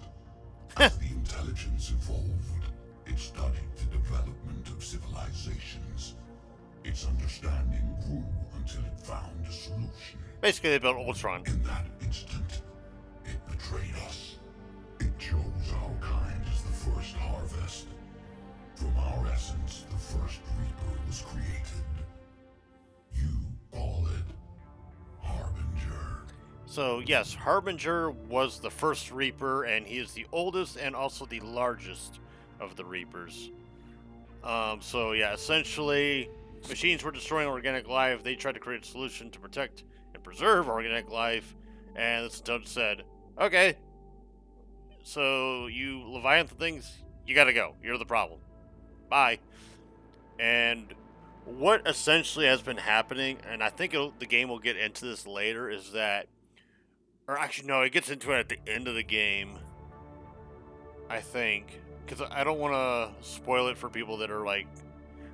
F: As the intelligence evolved, it studied the development of civilizations. Its understanding grew until it found a solution.
A: Basically, they built Ultron.
F: In that instant, it betrayed us. It chose our kind as the first harvest. From our essence, the first Reaper was created. You call it Harbinger.
A: So, yes, Harbinger was the first Reaper, and he is the oldest and also the largest of the Reapers. So, yeah, essentially, machines were destroying organic life. They tried to create a solution to protect and preserve organic life, and the Stud said, okay, so you Leviathan things, you gotta go. You're the problem. Bye. And what essentially has been happening, and I think the game will get into this later, is that, or actually no, it gets into it at the end of the game, I think, because I don't want to spoil it for people that are like,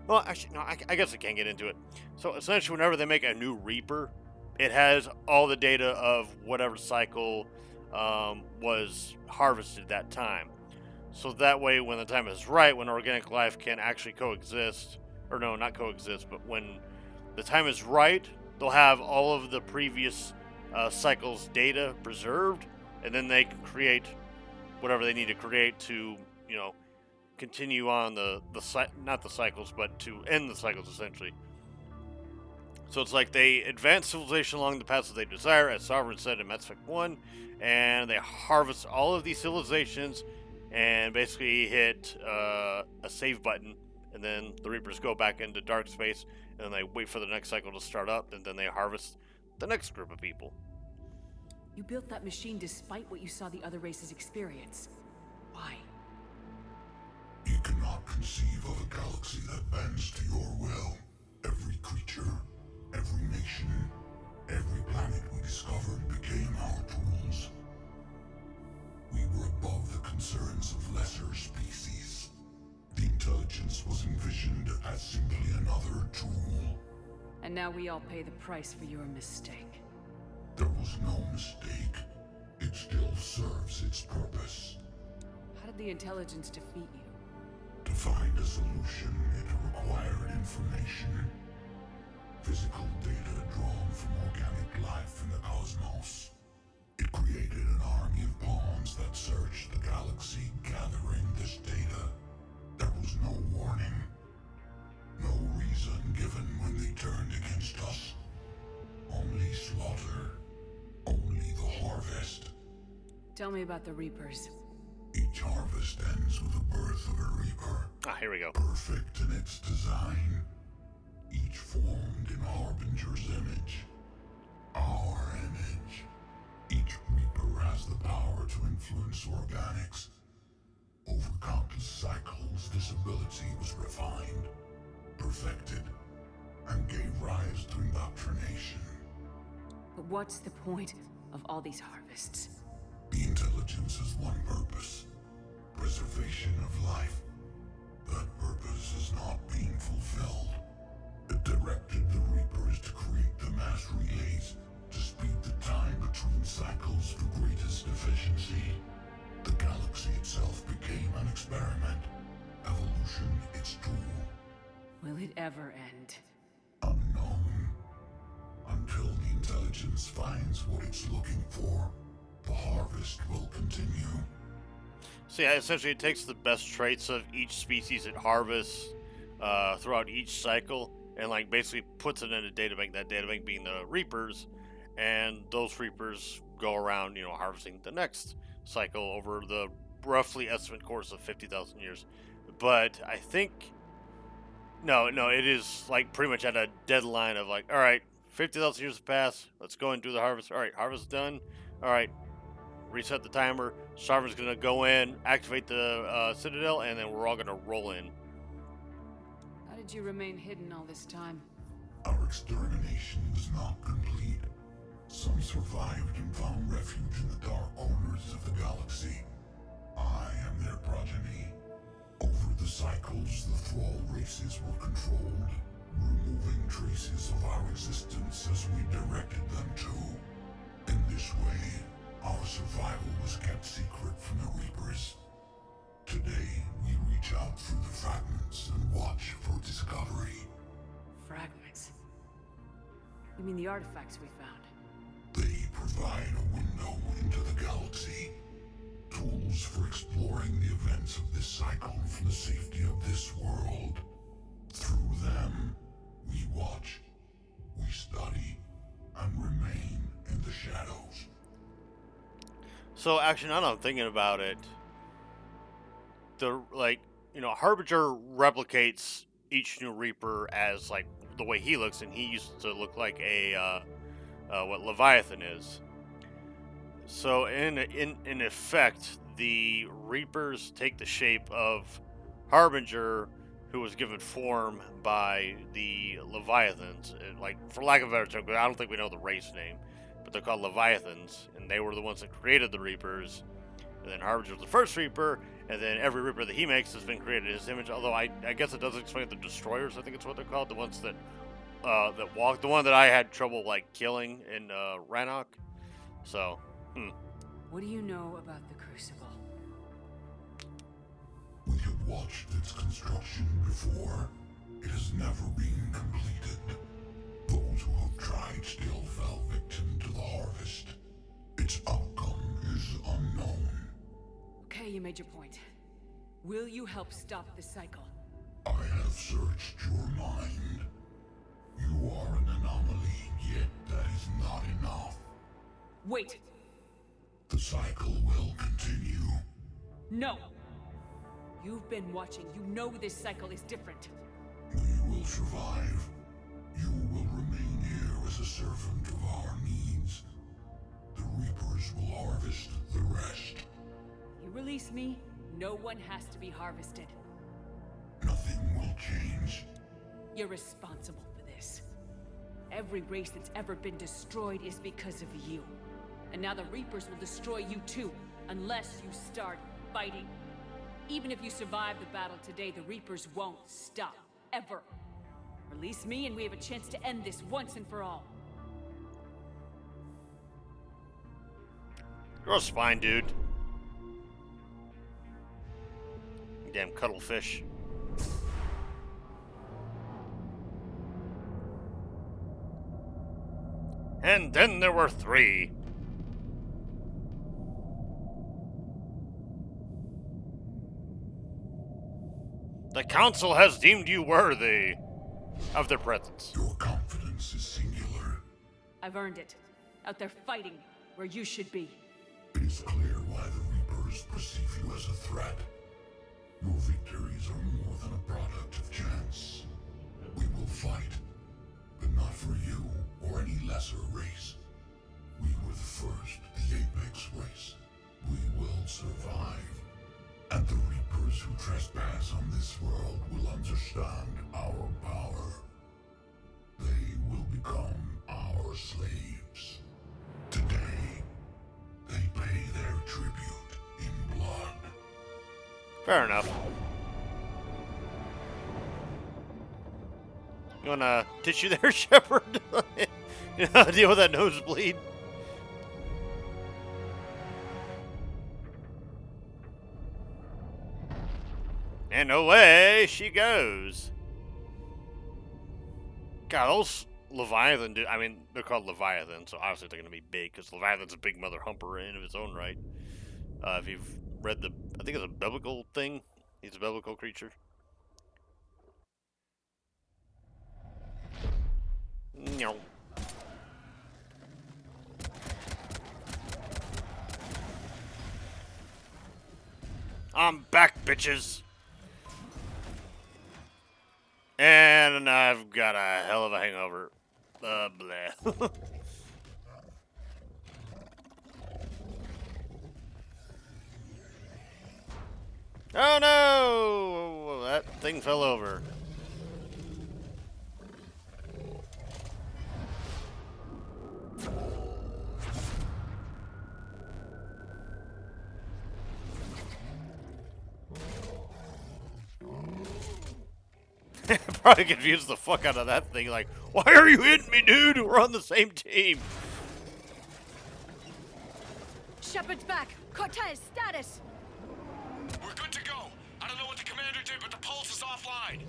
A: well, actually, no, I guess I can't get into it. So essentially, whenever they make a new Reaper, it has all the data of whatever cycle was harvested that time. So that way, when the time is right, when organic life can actually coexist, or no, not coexist, but when the time is right, they'll have all of the previous cycles' data preserved, and then they can create whatever they need to create to, you know, continue on not the cycles, but to end the cycles, essentially. So it's like they advance civilization along the paths that they desire, as Sovereign said in Mass Effect 1, and they harvest all of these civilizations, and basically hit a save button, and then the Reapers go back into dark space, and then they wait for the next cycle to start up, and then they harvest the next group of people.
B: You built that machine despite what you saw the other races experience. Why?
F: You cannot conceive of a galaxy that bends to your will. Every creature, every nation, every planet we discovered became our tools. We were above the concerns of lesser species. The intelligence was envisioned as simply another tool.
B: And now we all pay the price for your mistake.
F: There was no mistake. It still serves its purpose.
B: How did the intelligence defeat you?
F: To find a solution, it required information. Physical data drawn from organic life in the cosmos. It created an army of pawns that searched the galaxy, gathering this data. There was no warning. No reason given when they turned against us. Only slaughter. Only the harvest.
B: Tell me about the Reapers.
F: Each harvest ends with the birth of a Reaper.
A: Ah, here we go.
F: Perfect in its design. Each formed in Harbinger's image. Our image. Each Reaper has the power to influence organics. Over countless cycles, this ability was refined, perfected, and gave rise to indoctrination.
B: But what's the point of all these harvests?
F: The intelligence has one purpose. Preservation of life. That purpose is not being fulfilled. It directed the Reapers to create the mass relays to speed the time between cycles for greatest efficiency. The galaxy itself became an experiment. Evolution its tool.
B: Will it ever end?
F: Unknown. Until the intelligence finds what it's looking for, the harvest will continue.
A: So yeah, essentially it takes the best traits of each species it harvests throughout each cycle and like basically puts it in a databank, that databank being the Reapers, and those Reapers go around, you know, harvesting the next cycle over the roughly estimate course of 50,000 years. But I think no, it is like pretty much at a deadline of like, all right, 50,000 years have passed, let's go and do the harvest. All right, harvest done. All right, reset the timer. Sarvin's gonna go in, activate the Citadel, and then we're all gonna roll in.
B: How did you remain hidden all this time?
F: Our extermination was not complete. Some survived and found refuge in the dark corners of the galaxy. I am their progeny. Over the cycles, the thrall races were controlled, removing traces of our existence as we directed them to. In this way, our survival was kept secret from the Reapers. Today, we reach out through the fragments and watch for discovery.
B: Fragments? You mean the artifacts we found?
F: They provide a window into the galaxy. Tools for exploring the events of this cycle from the safety of this world. Through them, we watch, we study, and remain in the shadows.
A: So actually, now that I'm thinking about it, Harbinger replicates each new Reaper as like the way he looks, and he used to look like a what Leviathan is. So in effect, the Reapers take the shape of Harbinger, who was given form by the Leviathans. Like, for lack of a better term, I don't think we know the race name, but they're called Leviathans, and they were the ones that created the Reapers. And then Harbinger was the first Reaper, and then every Reaper that he makes has been created in his image. Although I guess it doesn't explain the Destroyers. I think it's what they're called, the ones that walk. The one that I had trouble like killing in Rannoch. So.
B: What do you know about the Crucible?
F: We have watched its construction before. It has never been completed. Those who have tried still fell victim to the harvest. Its outcome is unknown.
B: Okay, you made your point. Will you help stop the cycle?
F: I have searched your mind. You are an anomaly, yet that is not enough.
B: Wait!
F: The cycle will continue.
B: No! You've been watching. You know this cycle is different.
F: We will survive. You will remain here as a servant of our needs. The Reapers will harvest the rest.
B: You release me, no one has to be harvested.
F: Nothing will change.
B: You're responsible for this. Every race that's ever been destroyed is because of you. And now the Reapers will destroy you too, unless you start fighting. Even if you survive the battle today, the Reapers won't stop. Ever. Release me and we have a chance to end this once and for all.
A: You're a spine, dude. Damn cuttlefish. And then there were 3. The council has deemed you worthy of their presence.
F: Your confidence is singular.
C: I've earned it. Out there fighting where you should be.
F: It is clear why the Reapers perceive you as a threat. Your victories are more than a product of chance. We will fight, but not for you or any lesser race. We were the first, the Apex race. We will survive. And the Reapers who trespass on this world will understand our power. They will become our slaves. Today, they pay their tribute in blood.
A: Fair enough. You want a tissue there, Shepard? You know, deal with that nosebleed. And away she goes. God, those Leviathan, I mean, they're called Leviathan, so obviously they're going to be big, because Leviathan's a big mother humper in of its own right. If you've read I think it's a biblical thing. He's a biblical creature. No. I'm back, bitches. And I've got a hell of a hangover. Bleh. Oh no! That thing fell over. Probably confused the fuck out of that thing. Like, why are you hitting me, dude? We're on the same team.
C: Shepard's back. Cortez, status.
I: We're good to go. I don't know what the commander did, but the pulse is offline.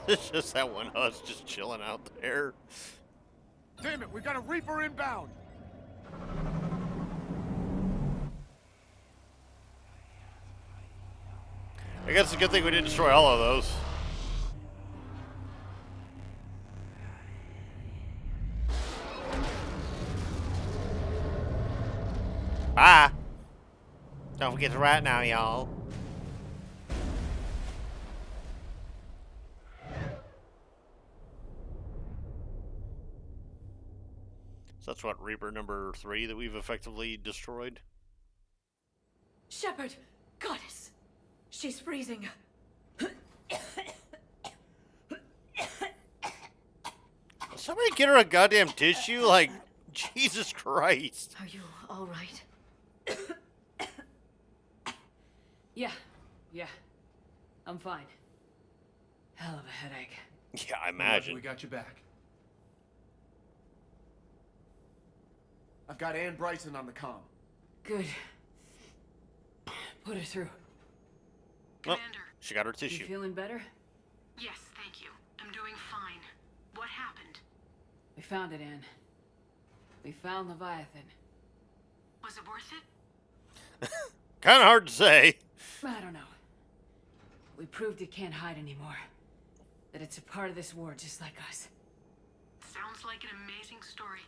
A: It's just that one husk just chilling out there.
G: Damn it, we got a Reaper inbound.
A: I guess it's a good thing we didn't destroy all of those. Bye. Don't forget to write now, y'all. So that's what, Reaper number 3 that we've effectively destroyed?
H: Shepard! Goddess! She's freezing.
A: Somebody get her a goddamn tissue? Like, Jesus Christ.
H: Are you alright?
B: Yeah. I'm fine. Hell of a headache.
A: Yeah, I imagine.
G: We got you back. I've got Ann Bryson on the comm.
B: Good. Put her through.
A: Well, she got her
B: You
A: tissue.
B: feeling better?
C: Yes, thank you. I'm doing fine. What happened?
B: We found it, Anne. We found Leviathan.
C: Was it worth it?
A: Kind of hard to say.
B: I don't know. We proved it can't hide anymore. That it's a part of this war just like us.
C: Sounds like an amazing story.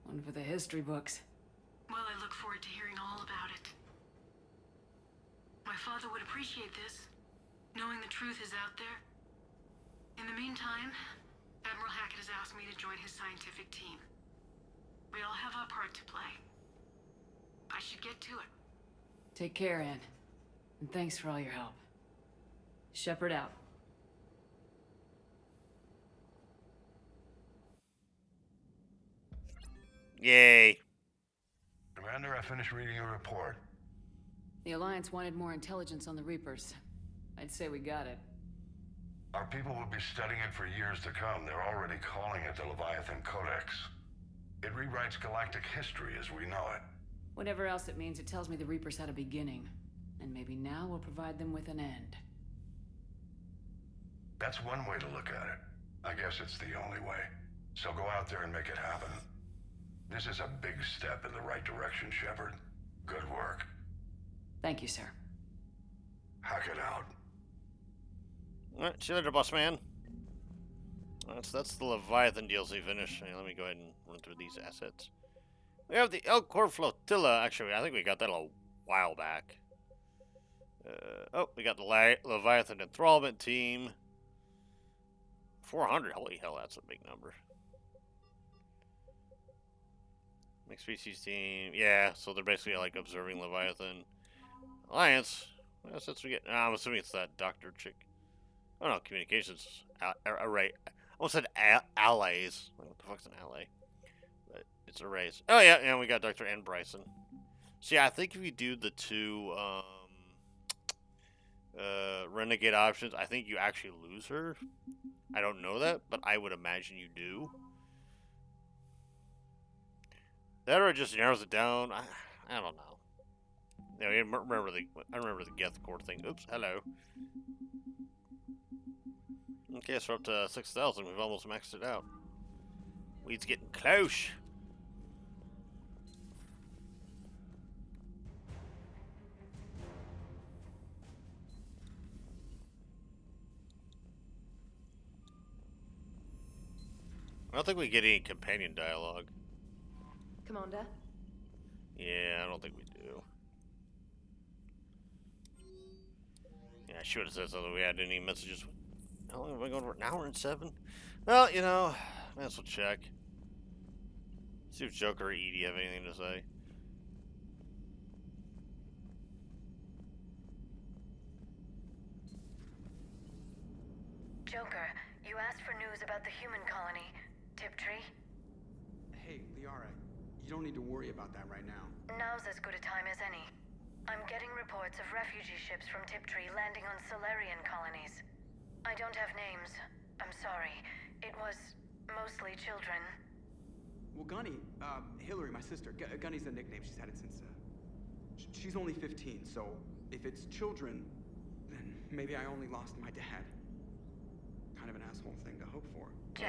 B: One for the history books.
C: Well, I look forward to hearing all about it. My father would appreciate this, knowing the truth is out there. In the meantime, Admiral Hackett has asked me to join his scientific team. We all have our part to play. I should get to it.
B: Take care, Anne. And thanks for all your help. Shepard out.
A: Yay.
F: Commander, I finished reading your report.
B: The Alliance wanted more intelligence on the Reapers. I'd say we got it.
F: Our people will be studying it for years to come. They're already calling it the Leviathan Codex. It rewrites galactic history as we know it.
B: Whatever else it means, it tells me the Reapers had a beginning. And maybe now we'll provide them with an end.
F: That's one way to look at it. I guess it's the only way. So go out there and make it happen. This is a big step in the right direction, Shepard. Good work.
B: Thank you, sir.
F: Hack it out.
A: Alright, see you later, boss man. That's the Leviathan DLC finish. Hey, let me go ahead and run through these assets. We have the Elcor Flotilla. Actually, I think we got that a while back. Oh, we got the Leviathan Enthrallment Team. 400. Holy hell, that's a big number. Mixed species team. Yeah, so they're basically like observing Leviathan. Alliance. Well, since we get. I'm assuming it's that doctor chick. Oh no, communications. Array. I almost said allies. What the fuck's an ally? But it's arrays. Oh yeah, yeah, we got Dr. N. Bryson. So yeah, I think if you do the two renegade options, I think you actually lose her. I don't know that, but I would imagine you do. That or it just narrows it down. I don't know. Yeah, I remember the Geth core thing. Oops, hello. Okay, so we're up to 6,000. We've almost maxed it out. Weed's getting close. I don't think we get any companion dialogue.
J: Commander?
A: Yeah, I don't think we do. Yeah, I should have said something. We had any messages. How long have I gone for? An hour and 7? Well, you know, might as well check. See if Joker or Edie have anything to say.
H: Joker, you asked for news about the human colony, Tiptree.
K: Hey, Liara, you don't need to worry about that right now.
H: Now's as good a time as any. I'm getting reports of refugee ships from Tiptree landing on Solarian colonies. I don't have names. I'm sorry. It was mostly children.
K: Well, Gunny, Hillary, my sister, Gunny's a nickname. She's had it since, she's only 15, so if it's children, then maybe I only lost my dad. Kind of an asshole thing to hope for.
H: Jeff,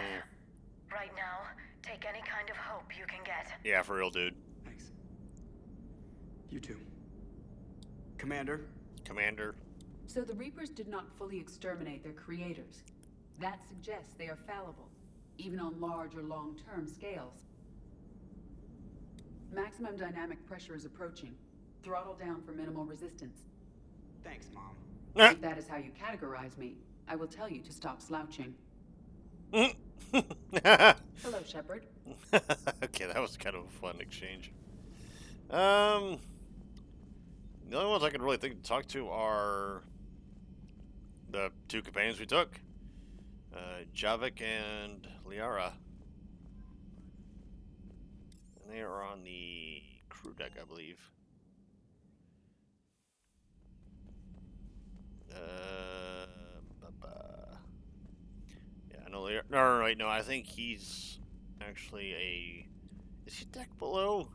H: right now, take any kind of hope you can get.
A: Yeah, for real, dude.
K: Thanks. You too. Commander?
A: Commander.
D: So the Reapers did not fully exterminate their creators. That suggests they are fallible, even on large or long-term scales. Maximum dynamic pressure is approaching. Throttle down for minimal resistance.
K: Thanks, Mom.
D: If that is how you categorize me, I will tell you to stop slouching. Hello, Shepard.
A: Okay, that was kind of a fun exchange. The only ones I can really think to talk to are the two companions we took, Javik and Liara. And they are on the crew deck, I believe. Yeah, I know Liara. No, wait, no, I think he's actually a. Is he deck below?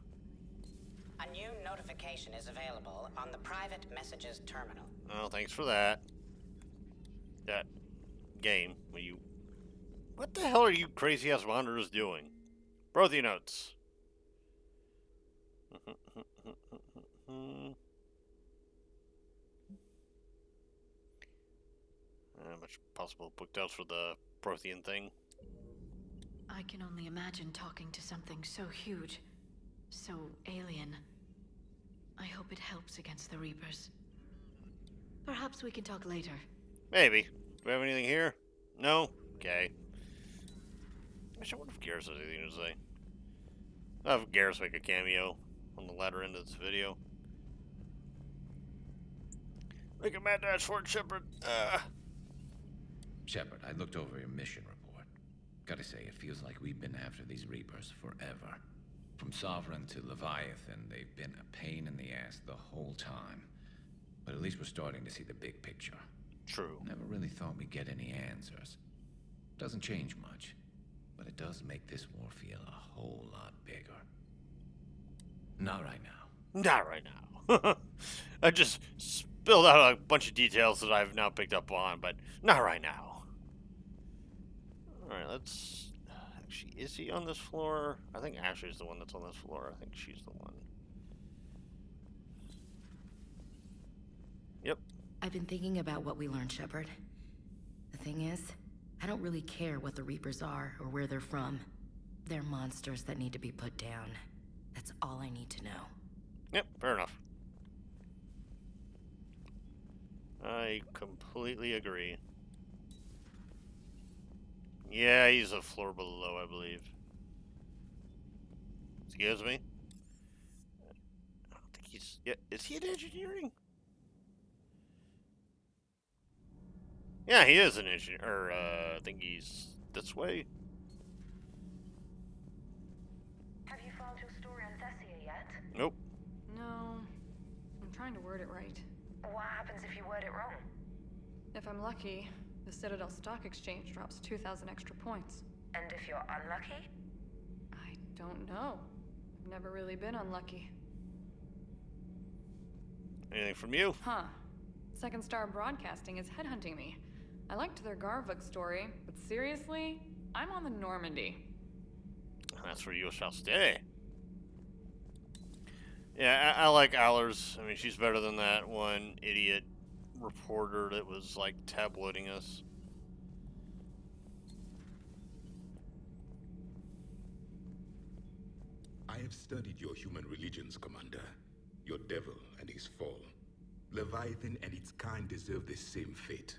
L: A new notification is available on the private messages terminal.
A: Oh, thanks for that. That game, when you... What the hell are you crazy-ass wanderers doing? Brothy notes. Much possible booked out for the Prothean thing.
H: I can only imagine talking to something so huge, so alien. I hope it helps against the Reapers. Perhaps we can talk later.
A: Maybe. Do we have anything here? No? Okay. Actually, I wonder if Garrus has anything to say. I'll have Garrus make a cameo on the latter end of this video. Make a mad dash for it, Shepard.
M: Shepard, I looked over your mission report. Gotta say, it feels like we've been after these Reapers forever. From Sovereign to Leviathan, they've been a pain in the ass the whole time. But at least we're starting to see the big picture.
A: True.
M: Never really thought we'd get any answers. Doesn't change much, but it does make this war feel a whole lot bigger. Not right now.
A: Not right now. I just spilled out a bunch of details that I've now picked up on, but not right now. Alright, let's... Actually, is he on this floor? I think Ashley's the one that's on this floor. I think she's the one. Yep.
N: I've been thinking about what we learned, Shepard. The thing is, I don't really care what the Reapers are or where they're from. They're monsters that need to be put down. That's all I need to know.
A: Yep, fair enough. I completely agree. Yeah, he's a floor below, I believe. Excuse me? I don't think he's... Yeah, is he in engineering? Yeah, he is an engineer. Or, I think he's this way.
J: Have you found your story on Thessia yet?
A: Nope.
O: No. I'm trying to word it right.
J: What happens if you word it wrong?
O: If I'm lucky, the Citadel Stock Exchange drops 2,000 extra points.
J: And if you're unlucky?
O: I don't know. I've never really been unlucky.
A: Anything from you?
O: Huh. Second Star Broadcasting is headhunting me. I liked their Garvuk story, but seriously, I'm on the Normandy.
A: That's where you shall stay. Yeah, I like Allers. I mean, she's better than that one idiot reporter that was, like, tabloiding us.
F: I have studied your human religions, Commander. Your devil and his fall. Leviathan and its kind deserve the same fate.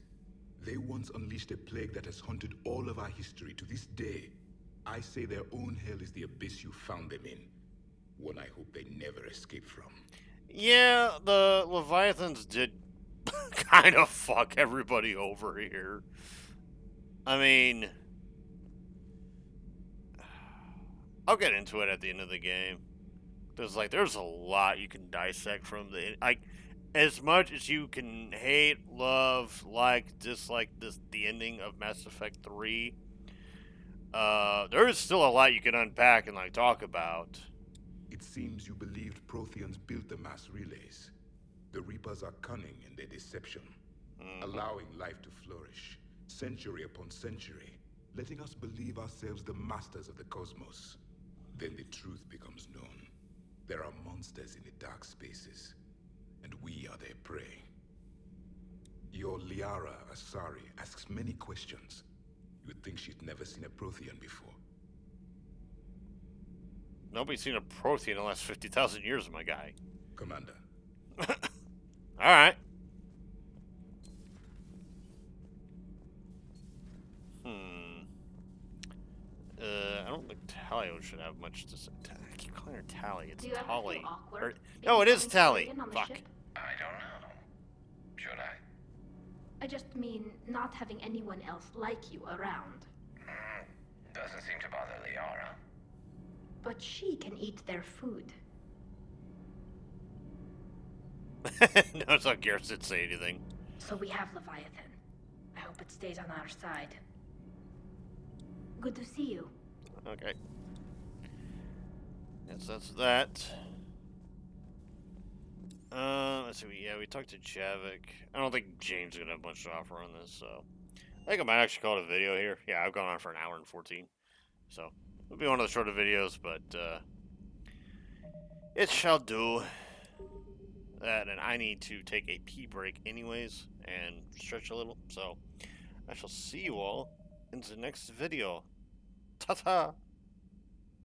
F: They once unleashed a plague that has haunted all of our history to this day. I say their own hell is the abyss you found them in. One I hope they never escape from.
A: Yeah, the Leviathans did kind of fuck everybody over here. I mean... I'll get into it at the end of the game. There's a lot you can dissect from the... As much as you can hate, love, like, dislike the ending of Mass Effect 3, there is still a lot you can unpack and, like, talk about.
F: It seems you believed Protheans built the mass relays. The Reapers are cunning in their deception, allowing life to flourish, century upon century, letting us believe ourselves the masters of the cosmos. Then the truth becomes known. There are monsters in the dark spaces, and we are their prey. Your Liara Asari asks many questions. You would think she'd never seen a Prothean before.
A: Nobody's seen a Prothean in the last 50,000 years, my guy.
F: Commander.
A: Alright. I don't think Talia should have much to say. I keep calling her Tally. It's Tali. No, it is Tally. Fuck.
P: I don't know. Should I?
Q: I just mean not having anyone else like you around.
P: Doesn't seem to bother Liara.
Q: But she can eat their food.
A: No, it's not Garrett didn't say anything.
Q: So we have Leviathan. I hope it stays on our side. Good to see you.
A: Okay. Yes, that's that. Let's see. Yeah, we talked to Javik. I don't think James is gonna have much to offer on this, so I think I might actually call it a video here. Yeah, I've gone on for an hour and 14, so it'll be one of the shorter videos, but it shall do. That, and I need to take a pee break anyways and stretch a little. So I shall see you all in the next video. Ta-ta!